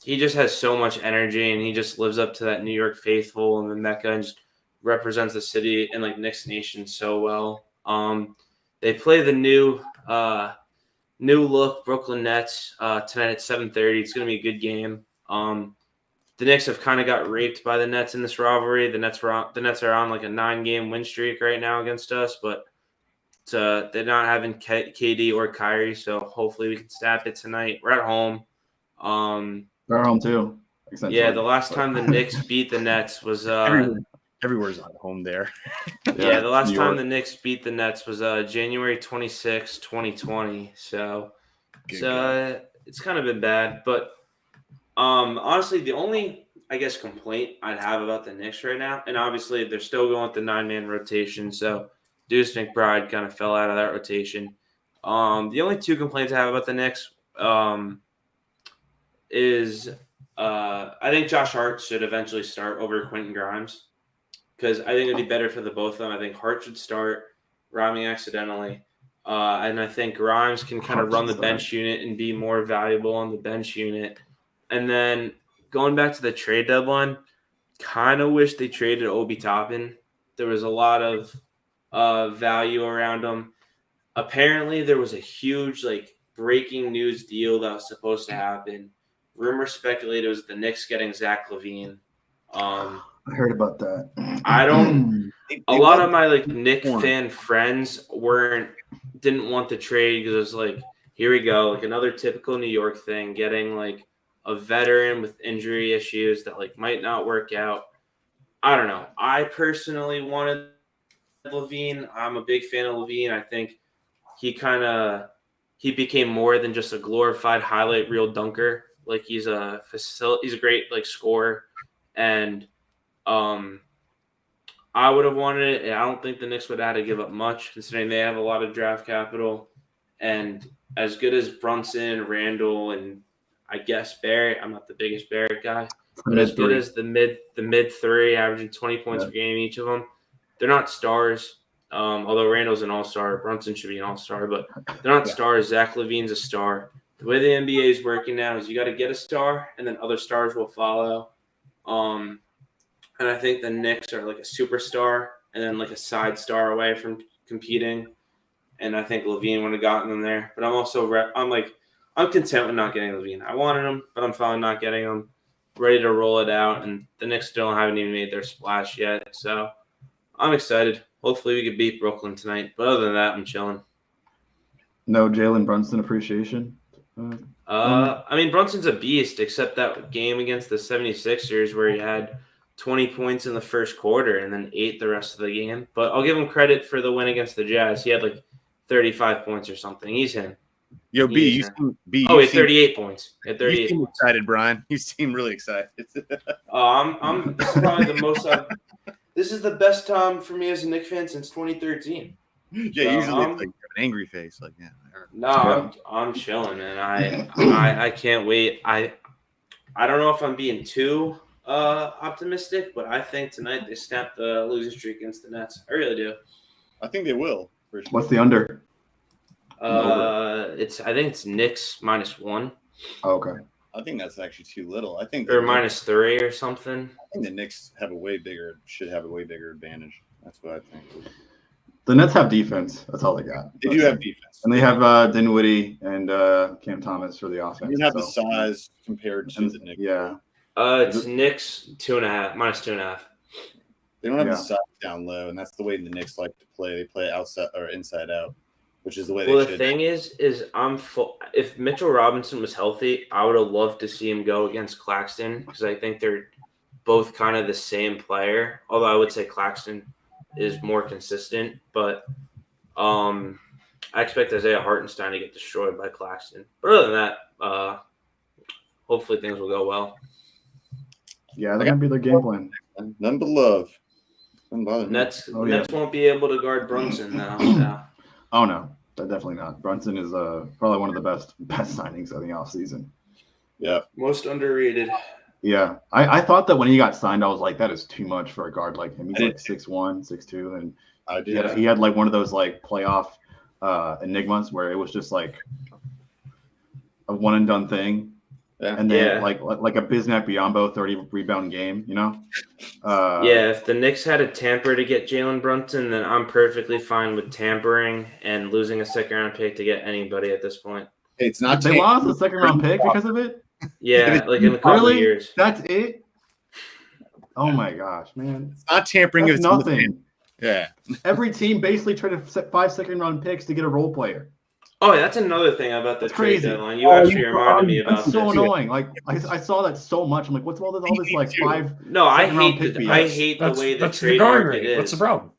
he just has so much energy, and he just lives up to that New York faithful and the Mecca, and just represents the city and like Knicks Nation so well. They play the new look Brooklyn Nets tonight at 7:30. It's going to be a good game. The Knicks have kind of got raped by the Nets in this rivalry. The Nets are on like a 9-game win streak right now against us, but they're not having KD or Kyrie, so hopefully we can snap it tonight. We're at home. They're at home too. Yeah, the last time the Knicks beat the Nets was everywhere's at home there. Yeah, the last time the Knicks beat the Nets was January 26, 2020. So it's kind of been bad. But honestly, the only, I guess, complaint I'd have about the Knicks right now, and obviously they're still going with the 9-man rotation, so Deuce McBride kind of fell out of that rotation. The only 2 complaints I have about the Knicks is I think Josh Hart should eventually start over Quentin Grimes, because I think it'd be better for the both of them. I think Hart should start, rhyming accidentally. And I think Grimes can kind of run the bench unit and be more valuable on the bench unit. And then going back to the trade deadline, kind of wish they traded Obi Toppin. There was a lot of value around him. Apparently, there was a huge breaking news deal that was supposed to happen. Rumors speculate it was the Knicks getting Zach LaVine. I heard about that. I don't. A lot of my Knick fan friends didn't want the trade because it was like, here we go, another typical New York thing, getting a veteran with injury issues that might not work out. I don't know. I personally wanted LaVine. I'm a big fan of LaVine. I think he became more than just a glorified highlight reel dunker. He's a great scorer, and I would have wanted it. I don't think the Knicks would have had to give up much, considering they have a lot of draft capital. And as good as Brunson, Randall, and I guess Barrett. I'm not the biggest Barrett guy, but Mid as good three. as the mid three, averaging 20 points Yeah. per game each of them. They're not stars. Although Randall's an all-star, Brunson should be an all-star, but they're not stars. Zach LaVine's a star. The way the NBA is working now is you got to get a star, and then other stars will follow. And I think the Knicks are like a superstar, and then like a side star away from competing. And I think LaVine would have gotten them there. But I'm also I'm content with not getting LaVine. I wanted him, but I'm fine not getting him. Ready to roll it out, and the Knicks still haven't even made their splash yet, so I'm excited. Hopefully we could beat Brooklyn tonight. But other than that, I'm chilling. No Jalen Brunson appreciation. I mean, Brunson's a beast, except that game against the 76ers where he had 20 points in the first quarter and then 8 the rest of the game. But I'll give him credit for the win against the Jazz. He had like 35 points or something. He's him. Yo, He B, is you him. seem, B, Oh, you he had seem, 38 points. He had you 38 seem points. excited, Brian. You seem really excited. I'm this is probably the most this is the best time for me as a Knicks fan since 2013. Yeah, So, usually it's like you have an angry face. Like, yeah, I heard. No, I'm chilling, man. I can't wait. I don't know if I'm being too optimistic, but I think tonight they snap the losing streak against the Nets. I really do. I think they will. For sure. What's the under? I think it's Knicks -1 Oh, okay. I think that's actually too little. I think or -3 or something. I think the Knicks should have a way bigger advantage. That's what I think. The Nets have defense. That's all they got. They do have defense, And they have Dinwiddie and Cam Thomas for the offense. You don't have the size compared to the Knicks. Yeah. It's Knicks -2.5, -2.5. They don't have Yeah. the size down low, and that's the way the Knicks like to play. They play outside or inside out, which is the way Well, they the should. thing is I'm full. If Mitchell Robinson was healthy, I would have loved to see him go against Claxton because I think they're both kind of the same player. Although I would say Claxton is more consistent, but I expect Isaiah Hartenstein to get destroyed by Claxton. But other than that, hopefully things will go well. Yeah, that might be their game plan. None but love. Doesn't bother me. Nets Oh, yeah. won't be able to guard Brunson now. So. Oh no, definitely not. Brunson is probably one of the best signings of the offseason. Yeah. Most underrated. Yeah, I thought that when he got signed, I was like, that is too much for a guard like him. He's I like did 6'1", 6'2", and I did. he had like one of those like playoff enigmas where it was just like a one and done thing, Yeah. and then Yeah. like a Bismack Biyombo 30 rebound game, you know? Yeah, if the Knicks had a tamper to get Jalen Brunson, then I'm perfectly fine with tampering and losing a second-round pick to get anybody at this point. It's not. They lost a second round pick because of it. Yeah, like in a couple of Really? years. That's it? Oh my gosh, man! It's not tampering. That's It's in the nothing. Yeah. Every team basically tried to set 5 second-round picks to get a role player. Oh, that's another thing about the That's trade crazy. deadline. You actually reminded me about That's so this. annoying. Like I saw that so much. I'm like, what's all this like 5? No, I second-round hate pick I BS. hate the way the That's trade going market rate. is. What's the problem?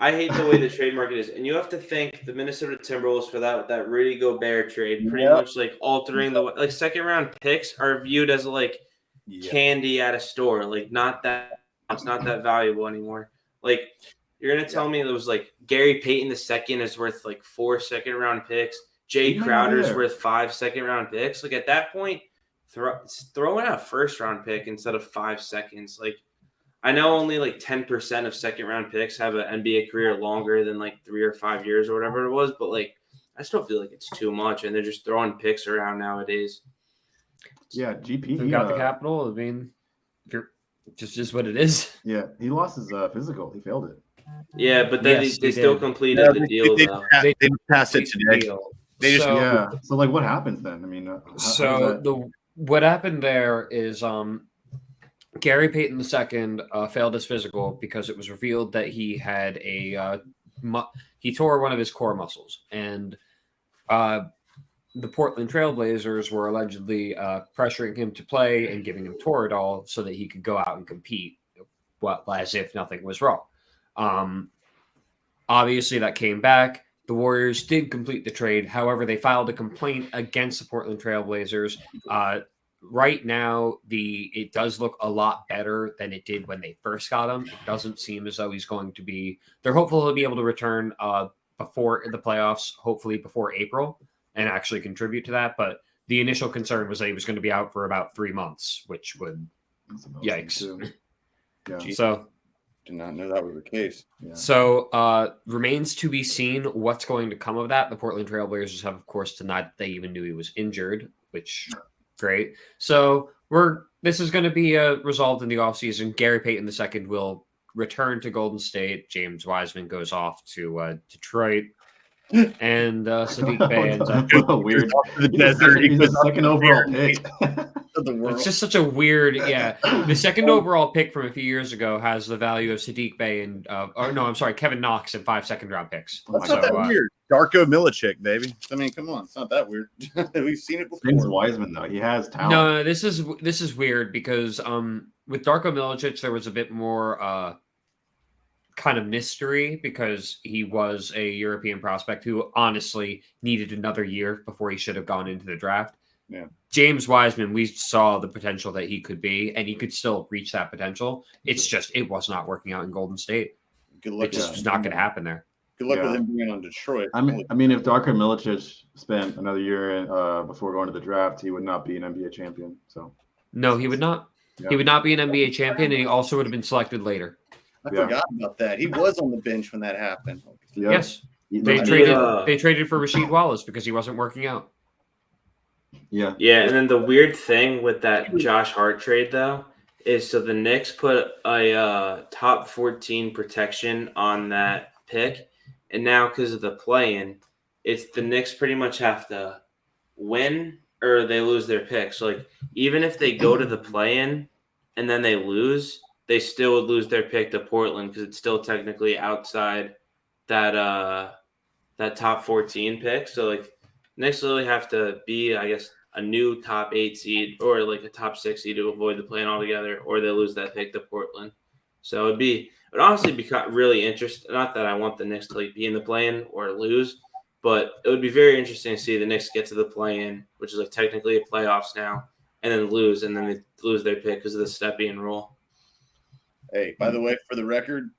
I hate the way the trade market is, and you have to thank the Minnesota Timberwolves for that Rudy Gobert trade, pretty much like altering the like second round picks are viewed as like candy at a store, like it's not that valuable anymore. Like you're gonna tell me it was like Gary Payton II is worth like 4 second round picks, Jay Even Crowder's there. worth 5 second round picks. Like at that point, throw in a first round pick instead of 5 seconds, like. I know only like 10% of second round picks have an NBA career longer than like 3 or 5 years or whatever it was, but like I still feel like it's too much, and they're just throwing picks around nowadays. Yeah, GP. We got the capital. I mean, if you're just what it is. Yeah, he lost his physical. He failed it. Yeah, but then Yes, they they still did. completed the deal though. They passed it today. They just- Yeah. So like, what happens then? I mean, how does that- What happened there is Gary Payton II failed his physical because it was revealed that he had he tore one of his core muscles, and the Portland Trailblazers were allegedly pressuring him to play and giving him Toradol so that he could go out and compete, as if nothing was wrong. Obviously, that came back. The Warriors did complete the trade. However, they filed a complaint against the Portland Trailblazers. Right now, it does look a lot better than it did when they first got him. It doesn't seem as though he's going to be. They're hopeful he'll be able to return before the playoffs, hopefully before April, and actually contribute to that. But the initial concern was that he was going to be out for about 3 months, which would yikes. Yeah. So Did not know that was the case. Yeah. So remains to be seen what's going to come of that. The Portland Trailblazers have, of course, denied that they even knew he was injured, which great. So this is going to be resolved in the offseason. Gary Payton II will return to Golden State. James Wiseman goes off to Detroit. And Sadiq Bey ends up weird. The desert. He's the second overall pick. Of the world. It's just such a weird, The second overall pick from a few years ago has the value of Sadiq Bey and, Kevin Knox and 5 second-round picks. That's not that weird. Darko Milicic, baby. I mean, come on, it's not that weird. We've seen it before. James Wiseman, though, he has talent. No, this is weird because with Darko Milicic there was a bit more kind of mystery because he was a European prospect who honestly needed another year before he should have gone into the draft. Yeah. James Wiseman, we saw the potential that he could be, and he could still reach that potential. It's just it was not working out in Golden State. Good luck. It just was not going to happen there. Good luck with him being on Detroit. I mean, if Darko Milicic spent another year before going to the draft, he would not be an NBA champion. So no, he would not. Yeah. He would not be an NBA champion, and he also would have been selected later. I forgot about that. He was on the bench when that happened. Yeah. Yes, they traded for Rasheed Wallace because he wasn't working out. Yeah. Yeah, and then the weird thing with that Josh Hart trade, though, is so the Knicks put a top 14 protection on that pick, and now because of the play-in, it's the Knicks pretty much have to win or they lose their pick. So, like, even if they go to the play-in and then they lose, they still would lose their pick to Portland because it's still technically outside that that top 14 pick. So, like, Knicks literally have to be, I guess, a new top 8 seed or like a top 6 seed to avoid the play-in altogether, or they lose that pick to Portland. So it would honestly be really interesting. Not that I want the Knicks to like be in the play-in or lose, but it would be very interesting to see the Knicks get to the play-in, which is like technically a playoffs now, and then they lose their pick because of the step-in rule. Hey, by the way, for the record,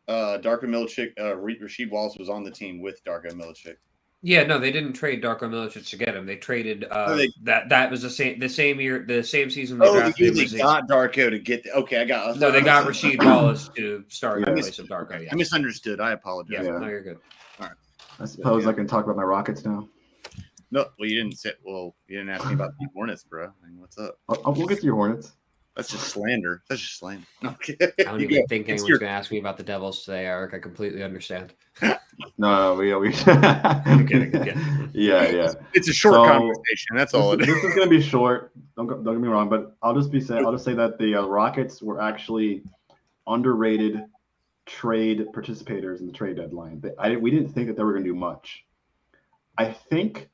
Darko Milicic, Rasheed Wallace was on the team with Darko Milicic. Yeah, no, they didn't trade Darko Milicic to get him. They traded that was the same year, the same season. They drafted him. They got Darko to get. Okay, I got. No, they got Rasheed Wallace to start in place of Darko. Okay. I misunderstood. I apologize. Yeah, no, you're good. All right. I suppose I can talk about my Rockets now. No, well, you didn't say. Well, you didn't ask me about the Hornets, bro. I mean, what's up? We'll get to your Hornets. That's just slander. Okay. I don't even think anyone's going to ask me about the Devils today, Eric. I completely understand. No, we I'm kidding. Yeah. It's a short conversation. That's all it is. This is going to be short. Don't get me wrong, but I'll just say that the Rockets were actually underrated trade participators in the trade deadline. We didn't think that they were going to do much. I think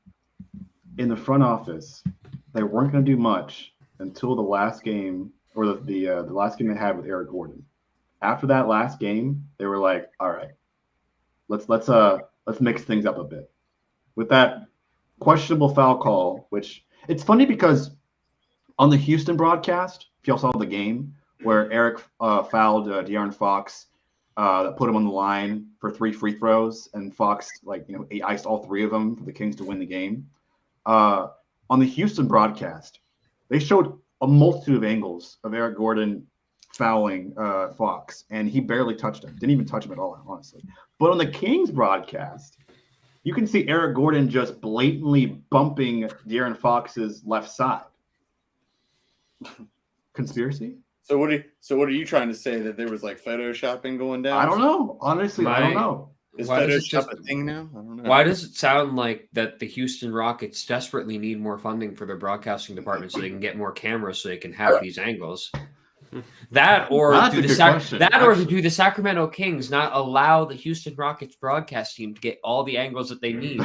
in the front office they weren't going to do much until the last game, or the last game they had with Eric Gordon. After that last game, they were like, all right, let's mix things up a bit. With that questionable foul call, which it's funny because on the Houston broadcast, if y'all saw the game where Eric fouled De'Aaron Fox, that put him on the line for 3 free throws, and Fox iced all 3 of them for the Kings to win the game. On the Houston broadcast, they showed a multitude of angles of Eric Gordon fouling Fox, and he barely touched him. Didn't even touch him at all, honestly. But on the Kings broadcast, you can see Eric Gordon just blatantly bumping De'Aaron Fox's left side. Conspiracy? So what are you trying to say, that there was like photoshopping going down? I don't know. Honestly, I don't know. Is Photoshop a thing now? I don't know. Why does it sound like that the Houston Rockets desperately need more funding for their broadcasting department so they can get more cameras so they can have these angles? Or do the Sacramento Kings not allow the Houston Rockets broadcast team to get all the angles that they need?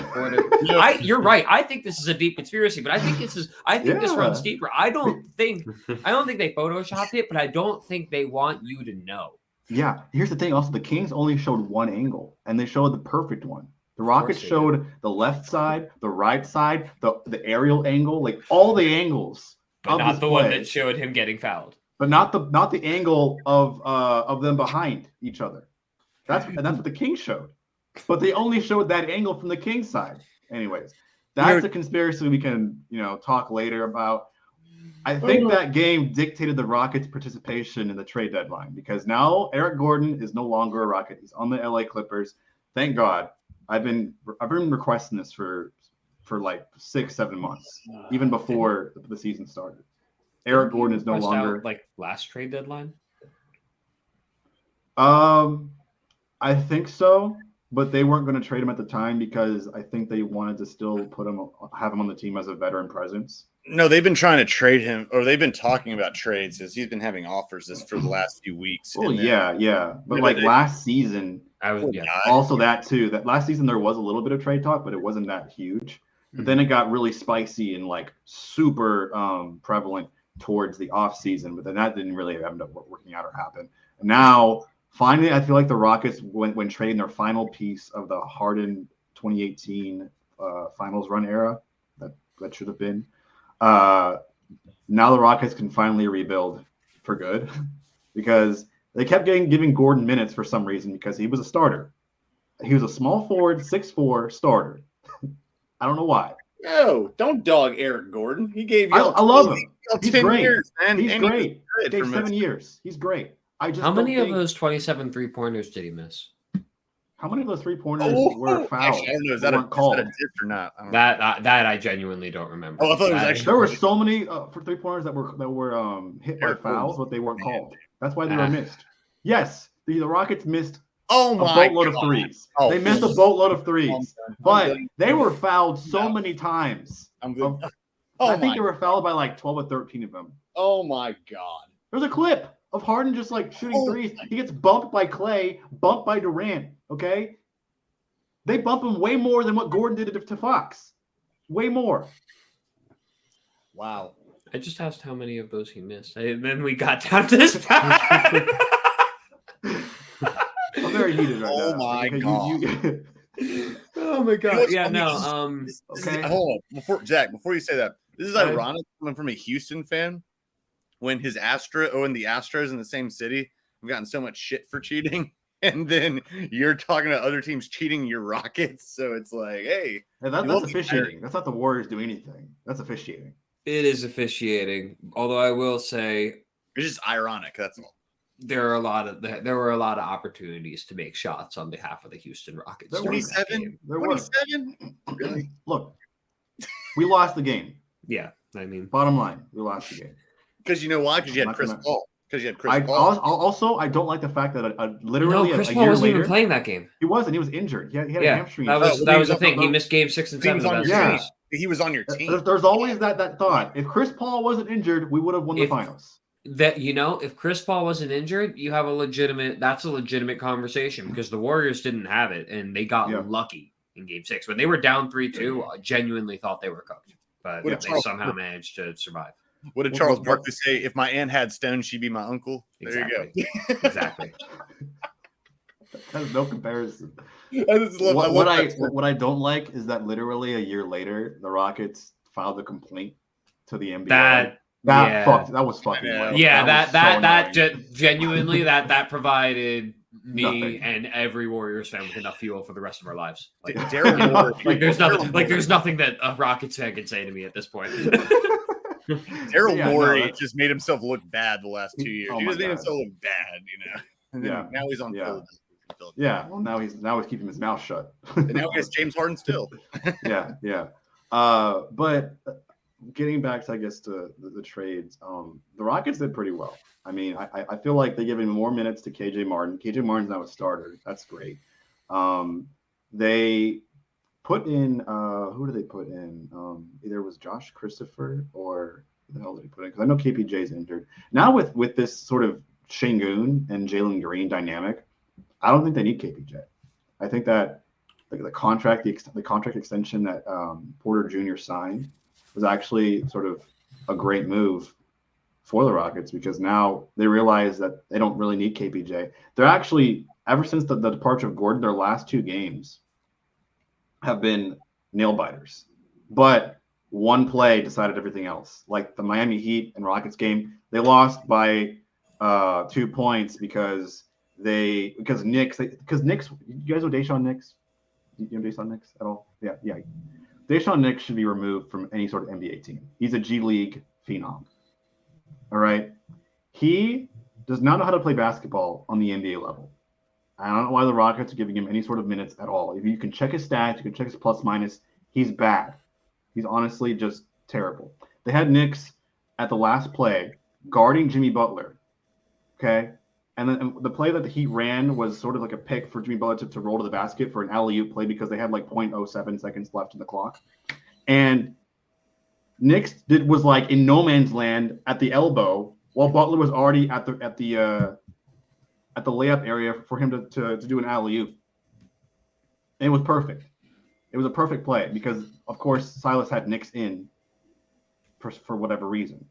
You're right. I think this is a deep conspiracy, but I think this runs deeper. I don't think they photoshopped it, but I don't think they want you to know. Yeah, here's the thing. Also, the Kings only showed one angle, and they showed the perfect one. The Rockets showed the left side, the right side, the aerial angle, like all the angles. But not the one that showed him getting fouled. But not the angle of them behind each other. That's what the Kings showed. But they only showed that angle from the Kings side. Anyways, That's a conspiracy we can, talk later about. I think that game dictated the Rockets' participation in the trade deadline because now Eric Gordon is no longer a Rocket. He's on the LA Clippers. Thank God. I've been requesting this for like 6-7 months, even before the season started. Eric Gordon is no longer like last trade deadline. I think so, but they weren't going to trade him at the time because I think they wanted to still have him on the team as a veteran presence. No, they've been trying to trade him, or they've been talking about trades as he's been having offers for the last few weeks. Oh, yeah. But last season, also that too. That last season there was a little bit of trade talk, but it wasn't that huge. But then it got really spicy and like super prevalent towards the off season. But then that didn't really end up working out or happen. And now, finally, I feel like the Rockets, when trading their final piece of the Harden 2018 finals run era, that should have been. Now the Rockets can finally rebuild for good because they kept giving Gordon minutes for some reason because he was a starter. He was a small forward, 6'4" starter. I don't know why. No, don't dog Eric Gordon. He gave you. I love him. He's 10 great. years, man. He's And great. He gave 7 years. He's great. How many of those 27 3-pointers did he miss? How many of those 3-pointers were fouled? Actually, I don't know. Is that a disc or not? I don't know. That I genuinely don't remember. Oh, I thought it was actually. There were so many for 3-pointers that were hit by fouls, but they weren't called. That's why they were missed. Yes, the Rockets missed a boatload of threes. They missed a boatload of threes, but they were fouled so many times. I'm good. I think they were fouled by like 12 or 13 of them. Oh my God! There's a clip of Harden just like shooting threes. He gets bumped by Clay, bumped by Durant. Okay, they bump him way more than what Gordon did to Fox. Way more. Wow. I just asked how many of those he missed. And then we got down to this part. I'm very heated right now. Oh my God. Oh my God. Yeah, no. Okay. Hold on. Before you say that, this is ironic coming from a Houston fan when the Astros in the same city have gotten so much shit for cheating. And then you're talking to other teams cheating your Rockets. So it's like, hey. That's officiating. That's not the Warriors do anything. That's officiating. It is officiating. Although I will say. It's just ironic. That's all. There were a lot of opportunities to make shots on behalf of the Houston Rockets. 27? 27? Really? Look, we lost the game. Yeah. I mean. Bottom line, we lost the game. Because you know why? Because you had Chris Paul. Also, I don't like the fact that literally Chris a Paul year wasn't later, even playing that game. He wasn't. He was injured. He had a hamstring. That was the thing. He missed game 6 and 7. He was on your team. There's always that thought. If Chris Paul wasn't injured, we would have won the finals. If Chris Paul wasn't injured, you have a legitimate conversation because the Warriors didn't have it and they got lucky in game 6 when they were down 3-2. I genuinely thought they were cooked, but they somehow managed to survive. What did Charles Barkley say? If my aunt had stones, she'd be my uncle. There you go. Exactly. There's no comparison. What I don't like is that literally a year later, the Rockets filed a complaint to the NBA. That was fucking wild. Yeah, genuinely that provided me and every Warriors fan with enough fuel for the rest of our lives. There's nothing that a Rockets fan can say to me at this point. Daryl Morey just made himself look bad the last 2 years. He just made himself look bad, And then now he's on Philadelphia. Yeah. Well, now he's keeping his mouth shut. And now he has James Harden still. Yeah. But getting back to the trades, the Rockets did pretty well. I mean, I feel like they gave him more minutes to KJ Martin. KJ Martin's now a starter. That's great. They put in who did they put in? Either it was Josh Christopher or who the hell did he put in? Because I know KPJ's injured. Now with this sort of Şengün and Jalen Green dynamic, I don't think they need KPJ. I think that the contract extension that Porter Jr. signed was actually sort of a great move for the Rockets because now they realize that they don't really need KPJ. They're actually, ever since the departure of Gordon, their last 2 games have been nail biters. But one play decided everything else. Like the Miami Heat and Rockets game, they lost by 2 points because Knicks. You guys know Deshaun Nix? You know Deshaun Nix at all? Yeah. Deshaun Nix should be removed from any sort of NBA team. He's a G League phenom. All right. He does not know how to play basketball on the NBA level. I don't know why the Rockets are giving him any sort of minutes at all. If you can check his stats, you can check his plus minus, he's bad. He's honestly just terrible. They had Nix at the last play guarding Jimmy Butler. Okay. And then the play that he ran was sort of like a pick for Jimmy Butler to roll to the basket for an alley-oop play because they had like 0.07 seconds left in the clock. And Nix was like in no man's land at the elbow while Butler was already at the layup area for him to do an alley-oop. And it was perfect. It was a perfect play because, of course, Silas had Nix in for whatever reason.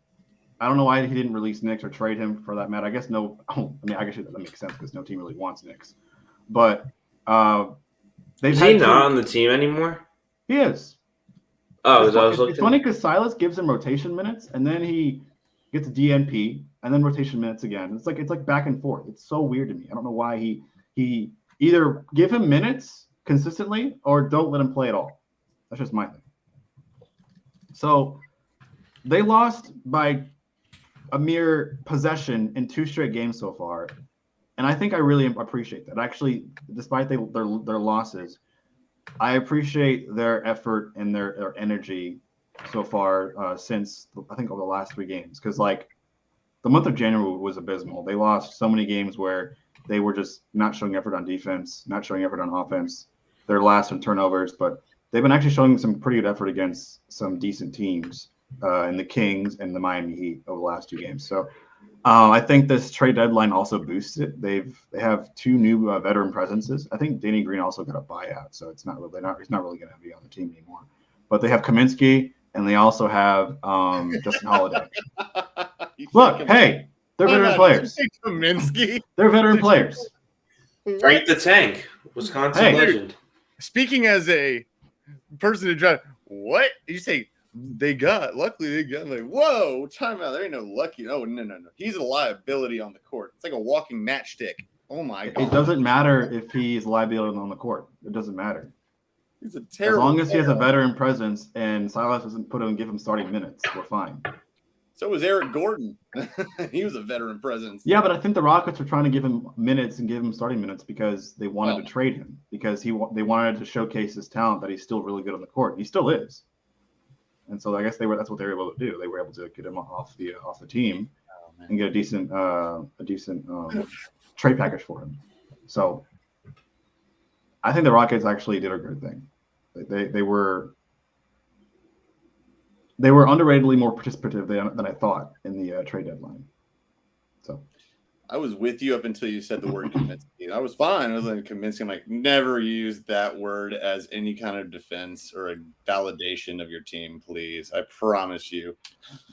I don't know why he didn't release Nix or trade him for that matter. I guess no. I guess that makes sense because no team really wants Nix. But is he not on the team anymore? He is. Oh, it's funny because Silas gives him rotation minutes and then he gets DNP and then rotation minutes again. It's like back and forth. It's so weird to me. I don't know why he either give him minutes consistently or don't let him play at all. That's just my thing. So they lost by a mere possession in 2 straight games so far. And I think I really appreciate that. Actually, despite their losses, I appreciate their effort and their energy so far since I think over the last 3 games. Because like the month of January was abysmal. They lost so many games where they were just not showing effort on defense, not showing effort on offense. They're last in turnovers, but they've been actually showing some pretty good effort against some decent teams. In the Kings and the Miami Heat over the last 2 games. So I think this trade deadline also boosts it. They have 2 new veteran presences. I think Danny Green also got a buyout, so he's not really going to be on the team anymore. But they have Kaminsky and they also have Justin Holiday. Look, hey, they're veteran players. Kaminsky. They're veteran players. Frank the Tank, Wisconsin legend. Speaking as a person who drive, what you say? Luckily they got like, whoa, timeout. There ain't no lucky. Oh, no. He's a liability on the court. It's like a walking matchstick. Oh my God. It doesn't matter if he's a liability on the court. It doesn't matter. He's a terrible. As long as he has a veteran presence and Silas doesn't give him starting minutes, we're fine. So was Eric Gordon. He was a veteran presence. Yeah, but I think the Rockets were trying to give him minutes and give him starting minutes because they wanted to trade him because they wanted to showcase his talent that he's still really good on the court. He still is. And so I guess that's what they were able to do. They were able to get him off the team and get a decent trade package for him. So I think the Rockets actually did a good thing. They were underratedly more participative than I thought in the trade deadline. So I was with you up until you said the word Kaminsky. I was fine. I was like Kaminsky. I'm like, never use that word as any kind of defense or a validation of your team, please. I promise you.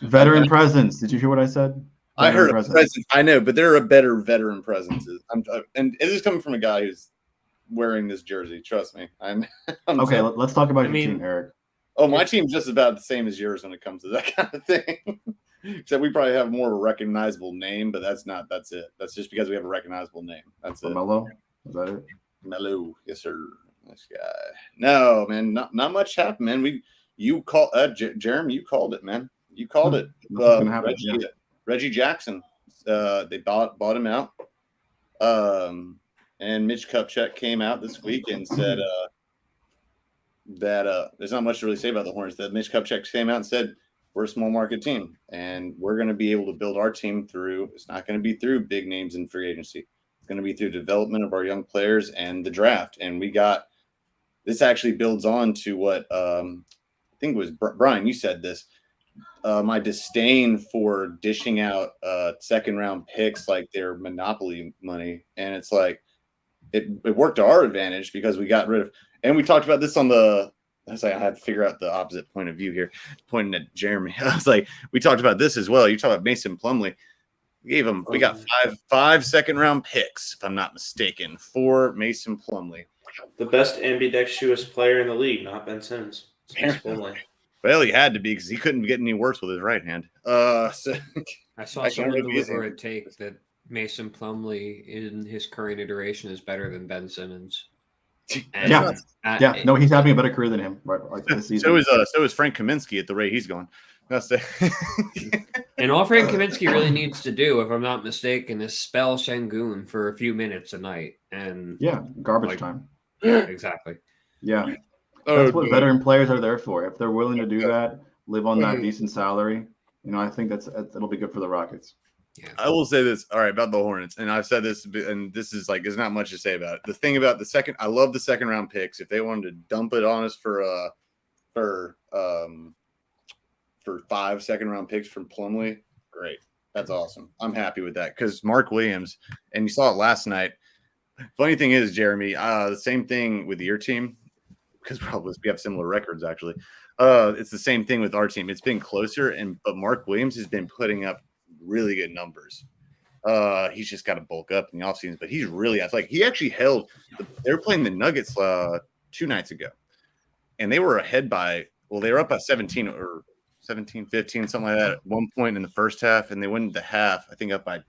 Veteran presence. Did you hear what I said? I heard presence. I know, but there are better veteran presences. And it is coming from a guy who's wearing this jersey. Trust me. I'm okay. Let's talk about your team, Eric. Oh, my team's just about the same as yours when it comes to that kind of thing. Except we probably have more of a recognizable name, but that's it. That's just because we have a recognizable name. That's it. Melo? Is that it? Melo, yes, sir. This guy. No, man, not much happened, man. Jeremy, you called it, man. You called it. Reggie Jackson. They bought him out. And Mitch Kupchak came out this week and said that there's not much to really say about the Hornets. That Mitch Kupchak came out and said, we're a small market team, and we're going to be able to build our team through. It's not going to be through big names in free agency. It's going to be through development of our young players and the draft. And this actually builds on to what I think it was Brian. You said this. My disdain for dishing out second round picks like they're monopoly money, and it's like it worked to our advantage because we got rid of. And we talked about this on the. I was like, I had to figure out the opposite point of view here, pointing at Jeremy. I was like, we talked about this as well. You talked about Mason Plumlee. We got five second round picks, if I'm not mistaken, for Mason Plumlee. The best ambidextrous player in the league, not Ben Simmons. Well, he had to be because he couldn't get any worse with his right hand. So I saw someone deliver a take that Mason Plumlee in his current iteration is better than Ben Simmons. And, Yeah. No, he's having a better career than him. Right, like this season. So is Frank Kaminsky at the rate he's going. And all Frank Kaminsky really needs to do, if I'm not mistaken, is spell Şengün for a few minutes a night. And garbage time. Exactly. Yeah. That's what veteran players are there for. If they're willing to do that, live on that decent salary, I think it'll be good for the Rockets. Yeah. I will say this, all right, about the Hornets, and I've said this, and this is like, there's not much to say about it. The thing about I love the second round picks. If they wanted to dump it on us for 5 second round picks from Plumlee, great. That's awesome. I'm happy with that because Mark Williams, and you saw it last night. Funny thing is, Jeremy, the same thing with your team, because we have similar records actually. It's the same thing with our team. It's been closer, but Mark Williams has been putting up really good numbers. He's just got to bulk up in the offseason, but he's really athletic. He actually held. They were playing the Nuggets 2 nights ago, and they were ahead by. Well, they were up by 17 or 17, 15, something like that at one point in the first half, and they went into half. I think up by.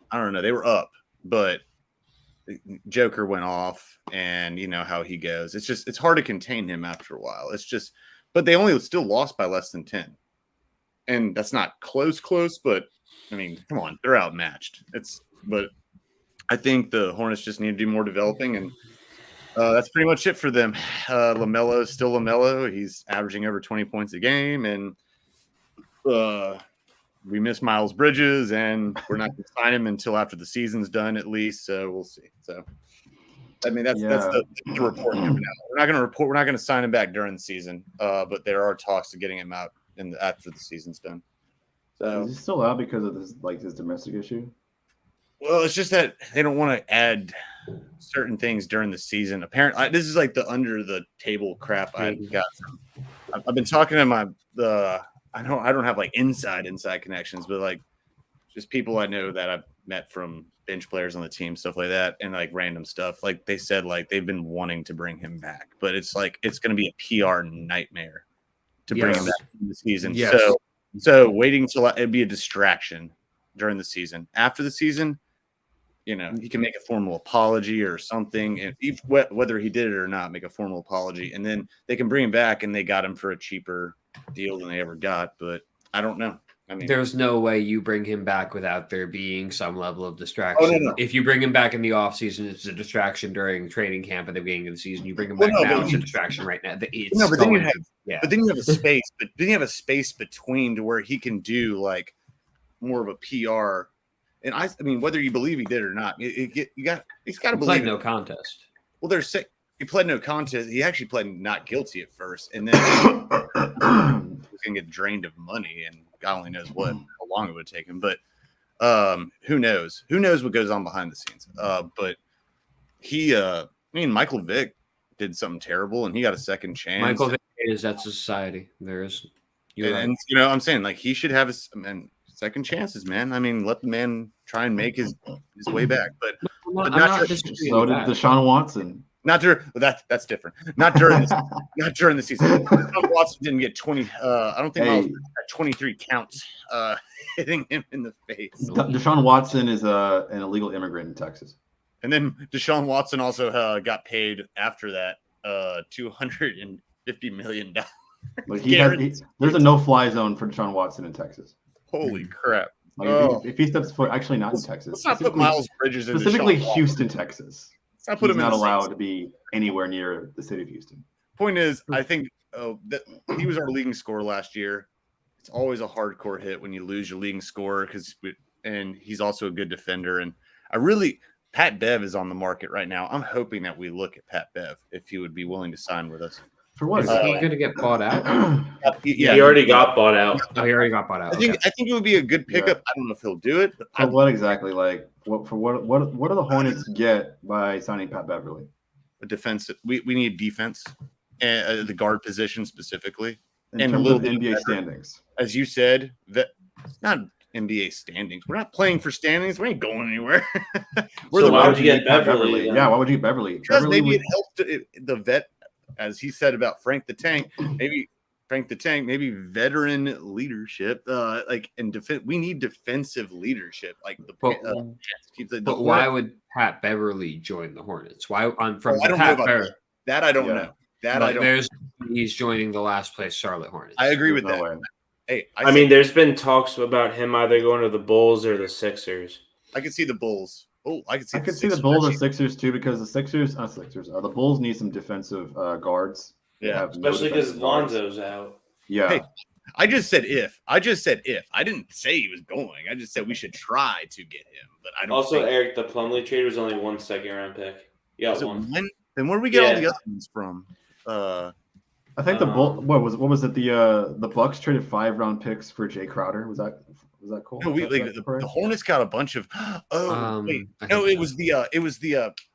I don't know. They were up, but Joker went off, and you know how he goes. It's hard to contain him after a while. But they only still lost by less than 10. And that's not close, but I mean, come on, they're outmatched. But I think the Hornets just need to do more developing, and that's pretty much it for them. LaMelo is still LaMelo. He's averaging over 20 points a game, and we miss Miles Bridges, and we're not going to sign him until after the season's done, at least. So we'll see. So, I mean, that's the report coming out. We're not going to sign him back during the season, but there are talks of getting him out after the season's done. So is he still out because of his domestic issue? Well, it's just that they don't want to add certain things during the season. Apparently, this is like the under the table crap I got from. I've been talking to I don't have like inside connections, but like just people I know that I've met from bench players on the team, stuff like that, and like random stuff. Like they said, like they've been wanting to bring him back, but it's like it's going to be a PR nightmare to bring him back in the season. Yes. So waiting till it'd be a distraction during the season. After the season, he can make a formal apology or something, and whether he did it or not, make a formal apology, and then they can bring him back, and they got him for a cheaper deal than they ever got. But I don't know. I mean, there's no way you bring him back without there being some level of distraction. Oh, no. If you bring him back in the offseason, it's a distraction during training camp at the beginning of the season. You bring him back now, it's a distraction right now. But then you have a space. But then you have a space between to where he can do like more of a PR. And I mean, whether you believe he did or not, he's got to believe. No contest. Well, he pled no contest. He actually pled not guilty at first, and then he's gonna get drained of money, and God only knows how long it would take him. But who knows? Who knows what goes on behind the scenes? But Michael Vick did something terrible, and he got a second chance. Michael Vick is that society. There is, and I'm saying like he should have second chances, man. I mean, let the man try and make his way back. But not so did Deshaun Watson. Not during that's different. Not during the season. Deshaun Watson didn't get 20. I don't think Miles had 23 counts hitting him in the face. Deshaun Watson is an illegal immigrant in Texas. And then Deshaun Watson also got paid after that $250 million. Like there's a no-fly zone for Deshaun Watson in Texas. Holy crap! Like if he steps foot, actually not in Texas. Let's not put Miles Bridges in specifically Houston, Texas. Let's not put him not allowed to be anywhere near the city of Houston. Point is, I think that he was our leading scorer last year. It's always a hardcore hit when you lose your leading scorer and he's also a good defender. And Pat Bev is on the market right now. I'm hoping that we look at Pat Bev if he would be willing to sign with us. For what? Is he going to get bought out? He already got bought out. Oh, he already got bought out. I think it would be a good pickup. I don't know if he'll do it. But what exactly? Like what do the Hornets get by signing Pat Beverly? A defense. We need defense, and the guard position specifically, in terms of NBA standings. As you said, that it's not NBA standings. We're not playing for standings. We ain't going anywhere. Why would you get Beverly? Yeah, why would you get Beverly? Because maybe it helped the vet. As he said about Frank the Tank, maybe Frank the Tank, maybe veteran leadership. We need defensive leadership. Like But why would Pat Beverly join the Hornets? Why from I don't know about that. I don't know. That I don't. He's joining the last place Charlotte Hornets. I agree with that. Hey, I mean, there's been talks about him either going to the Bulls or the Sixers. I could see the Bulls. Oh, I could see the Bulls or Sixers too, because the Bulls need some defensive guards. Yeah, especially because Lonzo's out. Yeah. Hey, I just said if. I didn't say he was going. I just said we should try to get him. But I don't. Also, Eric, the Plumlee trade was only 1 second-round pick. You got one. Then where do we get all the other ones from? I think the what was it? The Bucks traded 5-round picks for Jay Crowder. Was that cool? No, the Hornets got a bunch of.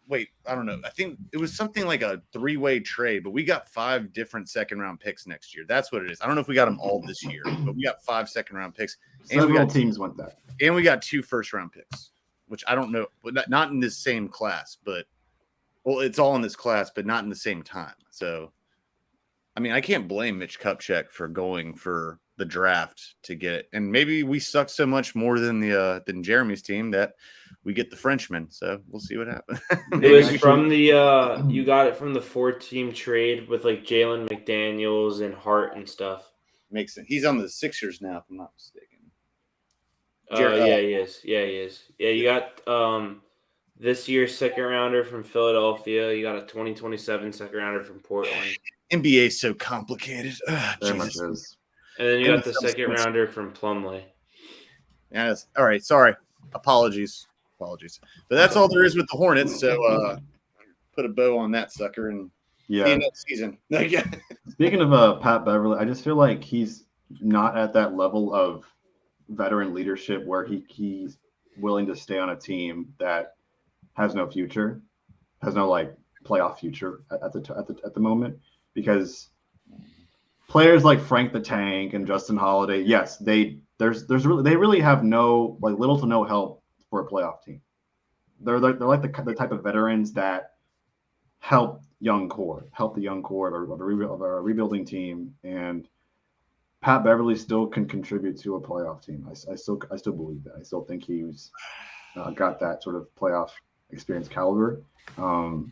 Wait, I don't know. I think it was something like a 3-way trade, but we got 5 different second-round picks next year. That's what it is. I don't know if we got them all this year, but we got 5 second-round picks. Several teams want that, and we got 2 first-round picks, which I don't know, but not in this same class. But it's all in this class, but not in the same time. So, I mean, I can't blame Mitch Kupchak for going for the draft to get it. And maybe we suck so much more than Jeremy's team that we get the Frenchman. So we'll see what happens. It was from you got it from the 4-team trade with like Jalen McDaniels and Hart and stuff. Makes sense. He's on the Sixers now, if I'm not mistaken. Yeah, he is. Yeah, you got this year's second rounder from Philadelphia. You got a 2027 second rounder from Portland. NBA is so complicated. Very much is. And then you got the second rounder from Plumlee. Yes. All right. Sorry. Apologies. But that's all there is with the Hornets. So put a bow on that sucker and end that season. Speaking of Pat Beverly, I just feel like he's not at that level of veteran leadership where he's willing to stay on a team that has no future, has no like playoff future at the moment, because players like Frank the Tank and Justin Holiday, yes, they really have no like little to no help for a playoff team. They're like the type of veterans that help the young core of a rebuilding team, and Pat Beverly still can contribute to a playoff team. I still believe that. I still think he's got that sort of playoff experience caliber. I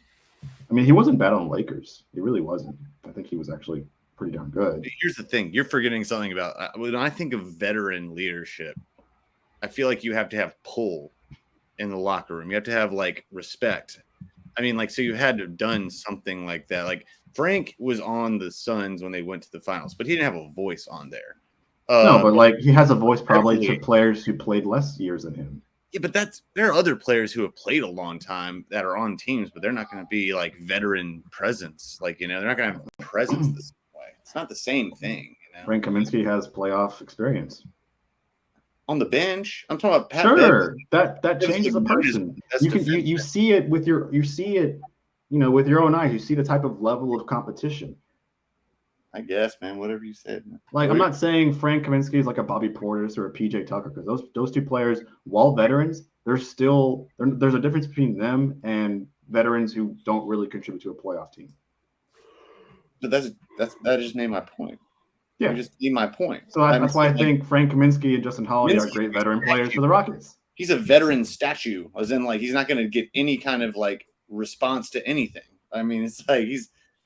mean, he wasn't bad on the Lakers. He really wasn't. I think he was actually pretty darn good. Here's the thing. You're forgetting something about when I think of veteran leadership, I feel like you have to have pull in the locker room. You have to have like respect. I mean, like, so you had to have done something like that. Like Frank was on the Suns when they went to the finals, but he didn't have a voice on there. No, but like he has a voice probably to players who played less years than him. Yeah, but there are other players who have played a long time that are on teams, but they're not going to be like veteran presence. Like, they're not going to have presence the same way. It's not the same thing. Frank Kaminsky has playoff experience. On the bench, I'm talking about Pat. Sure, that changes a person. You see it with your with your own eyes. You see the type of level of competition. I guess, man. Whatever you said. Like, I'm not saying Frank Kaminsky is like a Bobby Portis or a PJ Tucker, because those two players, while veterans, there's a difference between them and veterans who don't really contribute to a playoff team. But that just made my point. Yeah, you just made my point. So that's why I think Frank Kaminsky and Justin Holiday are great veteran players for the Rockets. He's a veteran statue, as in like he's not going to get any kind of like response to anything. I mean, it's like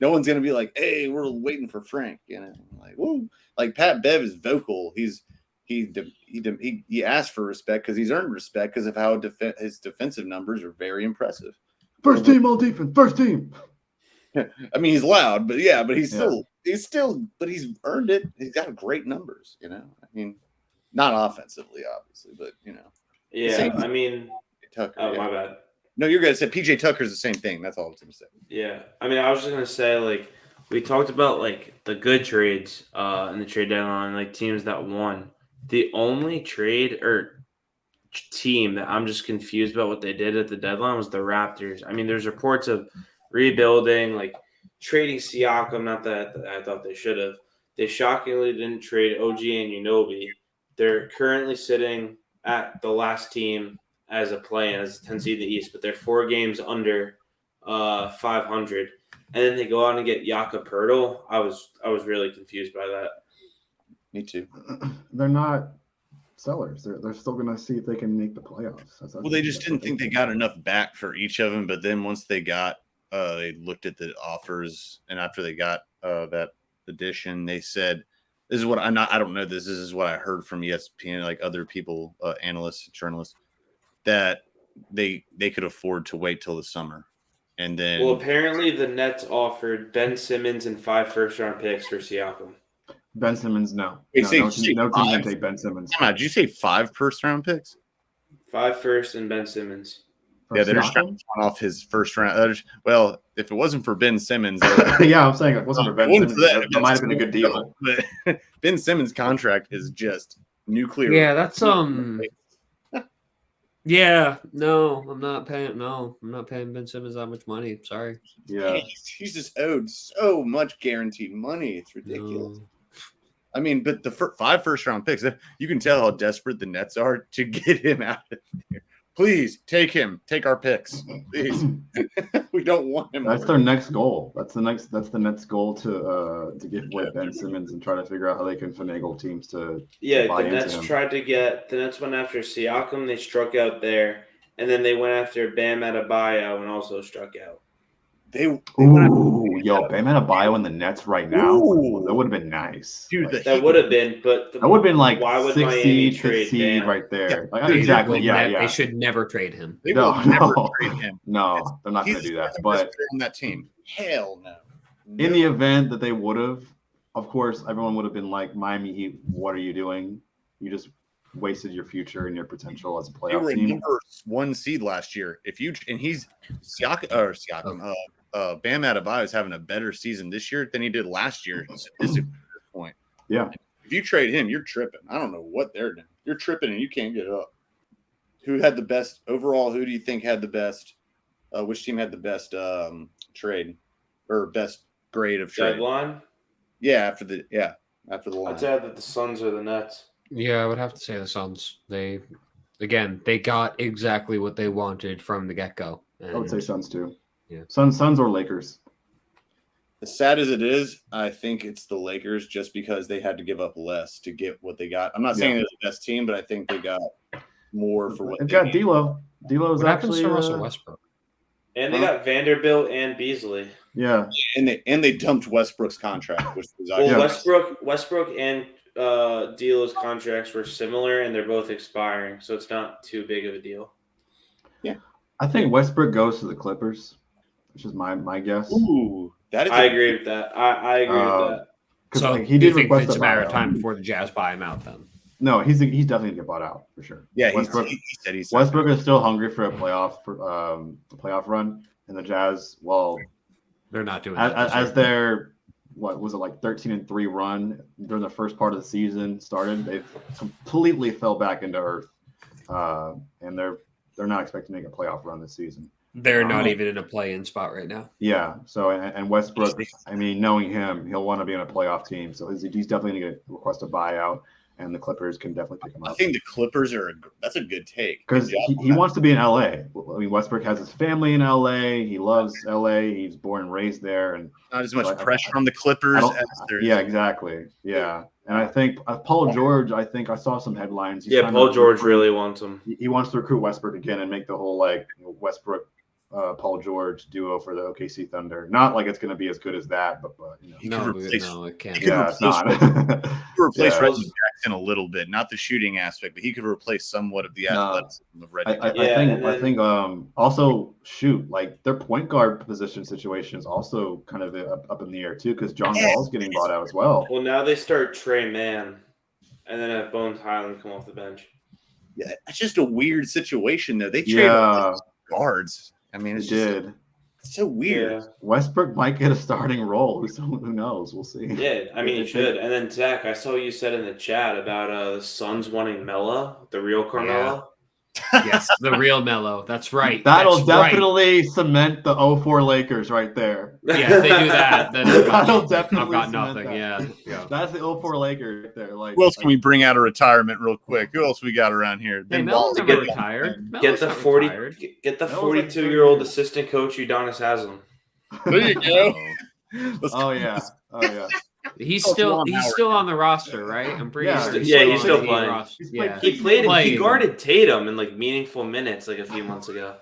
no one's going to be like, hey, we're waiting for Frank, like, woo. Like Pat Bev is vocal. He asked for respect because he's earned respect because of how his defensive numbers are very impressive. First team all defense, first team. I mean, he's loud, but he's earned it. He's got great numbers, I mean, not offensively, obviously, but Yeah, I mean, Tucker. Oh, my bad. No, you're gonna say PJ Tucker's the same thing. That's all I was gonna say. Yeah, I mean, I was just gonna say, like, we talked about like the good trades in the trade deadline, like teams that won. The only trade or team that I'm just confused about what they did at the deadline was the Raptors. I mean, there's reports of rebuilding, like trading Siakam. Not that I thought they should have. They shockingly didn't trade OG and Unobi. They're currently sitting at the last team as a play-in, as 10 seed in the East, but they're 4 games under 500. and then they go out and get Jakob Poeltl. I was really confused by that. Me too. They're not sellers. They're still going to see if they can make the playoffs. Well, they just didn't think they got enough back for each of them. But then once they got, they looked at the offers, and after they got that addition, they said, "This is what I don't know. This is what I heard from ESPN, like other people, analysts, journalists, that they could afford to wait till the summer." And then, well, apparently the Nets offered Ben Simmons and 5 first-round picks for Siakam. Ben Simmons, no. Wait, no, say- no, say no team can five? take Ben Simmons. Come on, did you say 5 first-round picks? 5 first and Ben Simmons. For Yeah, they're just trying Siakam? to run off his first round. Well, if it wasn't for Ben Simmons, Yeah, I'm saying it wasn't for Ben It wasn't Simmons. for that. That might have been a good deal. But Ben Simmons' contract is just nuclear. Yeah, that's Yeah, no, I'm not paying Ben Simmons that much money. Sorry. Yeah. He's just owed so much guaranteed money. It's ridiculous. No. I mean, but the 5 first-round picks, you can tell how desperate the Nets are to get him out of here. Please take him. Take our picks. Please. We don't want him. That's their next goal. That's the next goal to get away Ben Simmons and try to figure out how they can finagle teams to Yeah, buy the into Nets him. the Nets went after Siakam. They struck out there, and then they went after Bam Adebayo and also struck out. Ooh, yo, Bam Adebayo in the Nets right now. Ooh. That would have been nice. Dude, Like, That would have been, but that would have been like why would 6th Miami seed, trade 5th seed Bam? right there. Like, They exactly. will Yeah, ne- yeah. They should never trade him. They No, will never no. trade him. No, they're not going to He's do that. the But best player on that team. Hell no. in the event that they would have, of course, everyone would have been like, Miami Heat, what are you doing? You just wasted your future and your potential as a They playoff were a team. number 1 seed last year. He's Bam Adebayo is having a better season this year than he did last year. Statistically, at this point. Yeah. If you trade him, you're tripping. I don't know what they're doing. You're tripping and you can't get up. Who had the best overall? Who do you think had the best? Which team had the best trade or best grade of trade? Deadline. Yeah, after the line. I'd say that the Suns or the Nets. Yeah, I would have to say the Suns. They got exactly what they wanted from the get-go. I would say Suns too. Yeah. Suns or Lakers. As sad as it is, I think it's the Lakers just because they had to give up less to get what they got. I'm not saying they're the best team, but I think they got more for what They've they got needed. D'Lo. D'Lo's What happens actually to Russell Westbrook? And they got Vanderbilt and Beasley. Yeah. And they dumped Westbrook's contract, which was Well, Yeah. Westbrook and D'Lo's contracts were similar, and they're both expiring, so it's not too big of a deal. I think Westbrook goes to the Clippers, which is my guess. Ooh, that is. I agree with that. I agree with that. Because So like, he you did think request it's a a matter of buyout. time before the Jazz buy him out then? No, he's definitely gonna get bought out for sure. Yeah, Westbrook. he said he's Westbrook is still hungry for a playoff run, and the Jazz. Well, They're not doing that. as their what was it like 13-3 run during the first part of the season started, they completely fell back into earth, and they're not expecting to make a playoff run this season. They're not even in a play-in spot right now. Yeah. So and Westbrook, I mean, knowing him, he'll want to be on a playoff team. So he's definitely going to request a buyout, and the Clippers can definitely pick him I up. think the Clippers that's a good take. Because Good job he on wants to be in LA. I mean, Westbrook has his family in LA. He loves LA. He's born and raised there, and that. Not as much like, pressure on the Clippers as there is. yeah, exactly. Yeah, and I think Paul George. I think I saw some headlines. He's Yeah, trying Paul to George recruit- really wants him. He wants to recruit Westbrook again and make the whole Westbrook, Paul George duo for the OKC Thunder. Not like it's going to be as good as that, but He No, could replace- it can't. he could yeah, it's replace not. He could replace Yeah. Reggie Jackson a little bit, not the shooting aspect, but he could replace somewhat of the No. athleticism of Reggie. I Yeah, think and I then- think also shoot, like their point guard position situation is also kind of up in the air too, because John Wall's getting bought out as well. Well, now they start Trey Mann, and then have Bones Highland come off the bench. Yeah, it's just a weird situation though. They traded Yeah, guards. I mean, it it's just did. it's so weird. Yeah. Westbrook might get a starting role. Who knows? We'll see. Yeah, I mean, he should. And then, Zach, I saw you said in the chat about the Suns wanting Melo, the real Carmelo. Yes, the real Melo. That's right. That'll That's right. definitely cement the 04 Lakers right there. Yeah, if they do that, then That'll I've definitely got cement nothing. that. Yeah. That's the 04 Lakers right there. Like, Who else can we bring out of retirement real quick? Who else we got around here? Hey, Ben Melo's Wallace. never retired. Get Melo's the not 40. retired. Get the Melo's like 42-year-old 30. assistant coach Udonis Haslam. There you go. Oh yeah. He's Oh, still Juwan Howard. on the roster, right? I'm pretty Yeah. sure. He's still on the playing. roster. He's played Yeah. He played. Playing. He guarded Tatum in like meaningful minutes like a few months ago.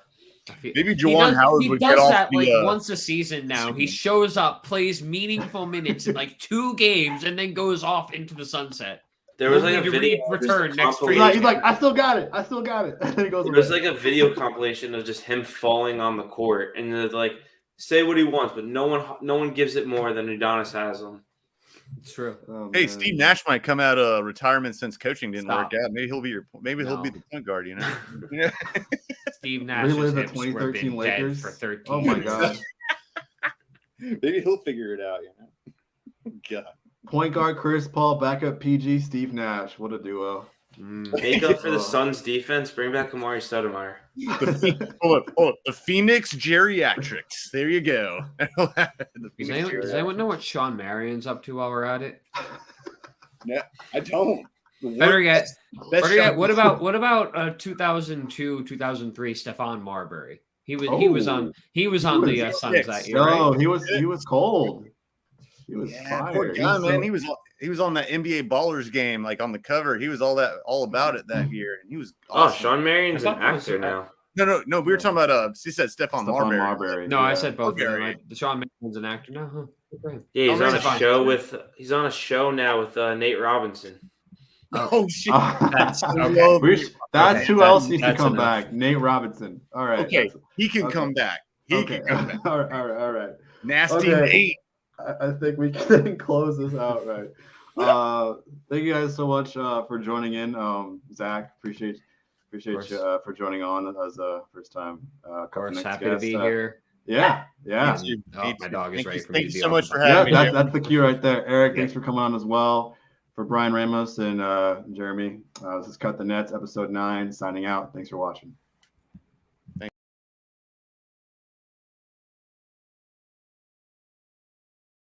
Maybe Juwan Howard would get off that the, like once a season now. He shows up, plays meaningful minutes in like 2 games, and then goes off into the sunset. There was like Only a to video. return next He's trade. like, I still got it. And then he goes There was away. like a video compilation of just him falling on the court, and they're like, say what he wants, but no one gives it more than Udonis Haslam. It's true. Oh, Hey, man. Steve Nash might come out of retirement since coaching didn't Stop. work out. Maybe he'll be he'll be the point guard. You know. Yeah. Steve Nash Relive the hips were 2013 been Lakers. dead for 13 Oh my years. god. Maybe he'll figure it out. You know. God. Point guard Chris Paul, backup PG, Steve Nash. What a duo. Make up for the Suns' defense. Bring back Amari Stoudemire. Hold up. The Phoenix Geriatrics. There you go. Does anyone know what Shawn Marion's up to while we're at it? I don't. Better yet, Shot- what about 2002, 2003 Stephon Marbury? He was on the Suns that year. No, Right? he was cold. He was Poor fire. guy, man. He was on that NBA Ballers game, like on the cover. He was all about it that year, and he was Oh, awesome. Sean Marion's I an thought that was actor about- now. No. We were talking about she said Stephon Marbury. No, I said both of them. Marbury. Shawn Marion's an actor now. Huh? Good for him. Yeah, he's Oh, on a show now with Nate Robinson. Oh shit. That's Okay, who else needs to that's come enough. back. Nate Robinson. All right. Okay, he can Okay. come back. He can come back. All right. Nasty Okay. Nate. I think we can close this out right. Thank you guys so much for joining in. Zach, appreciate you for joining on as a first time. Of course, happy to be here. Yeah. Oh, my dog is ready for me Thank to you be so off much the for phone. having me. That's the cue right there. Eric, thanks for coming on as well. For Brian Ramos and Jeremy, this is Cut the Nets, episode 9, signing out. Thanks for watching.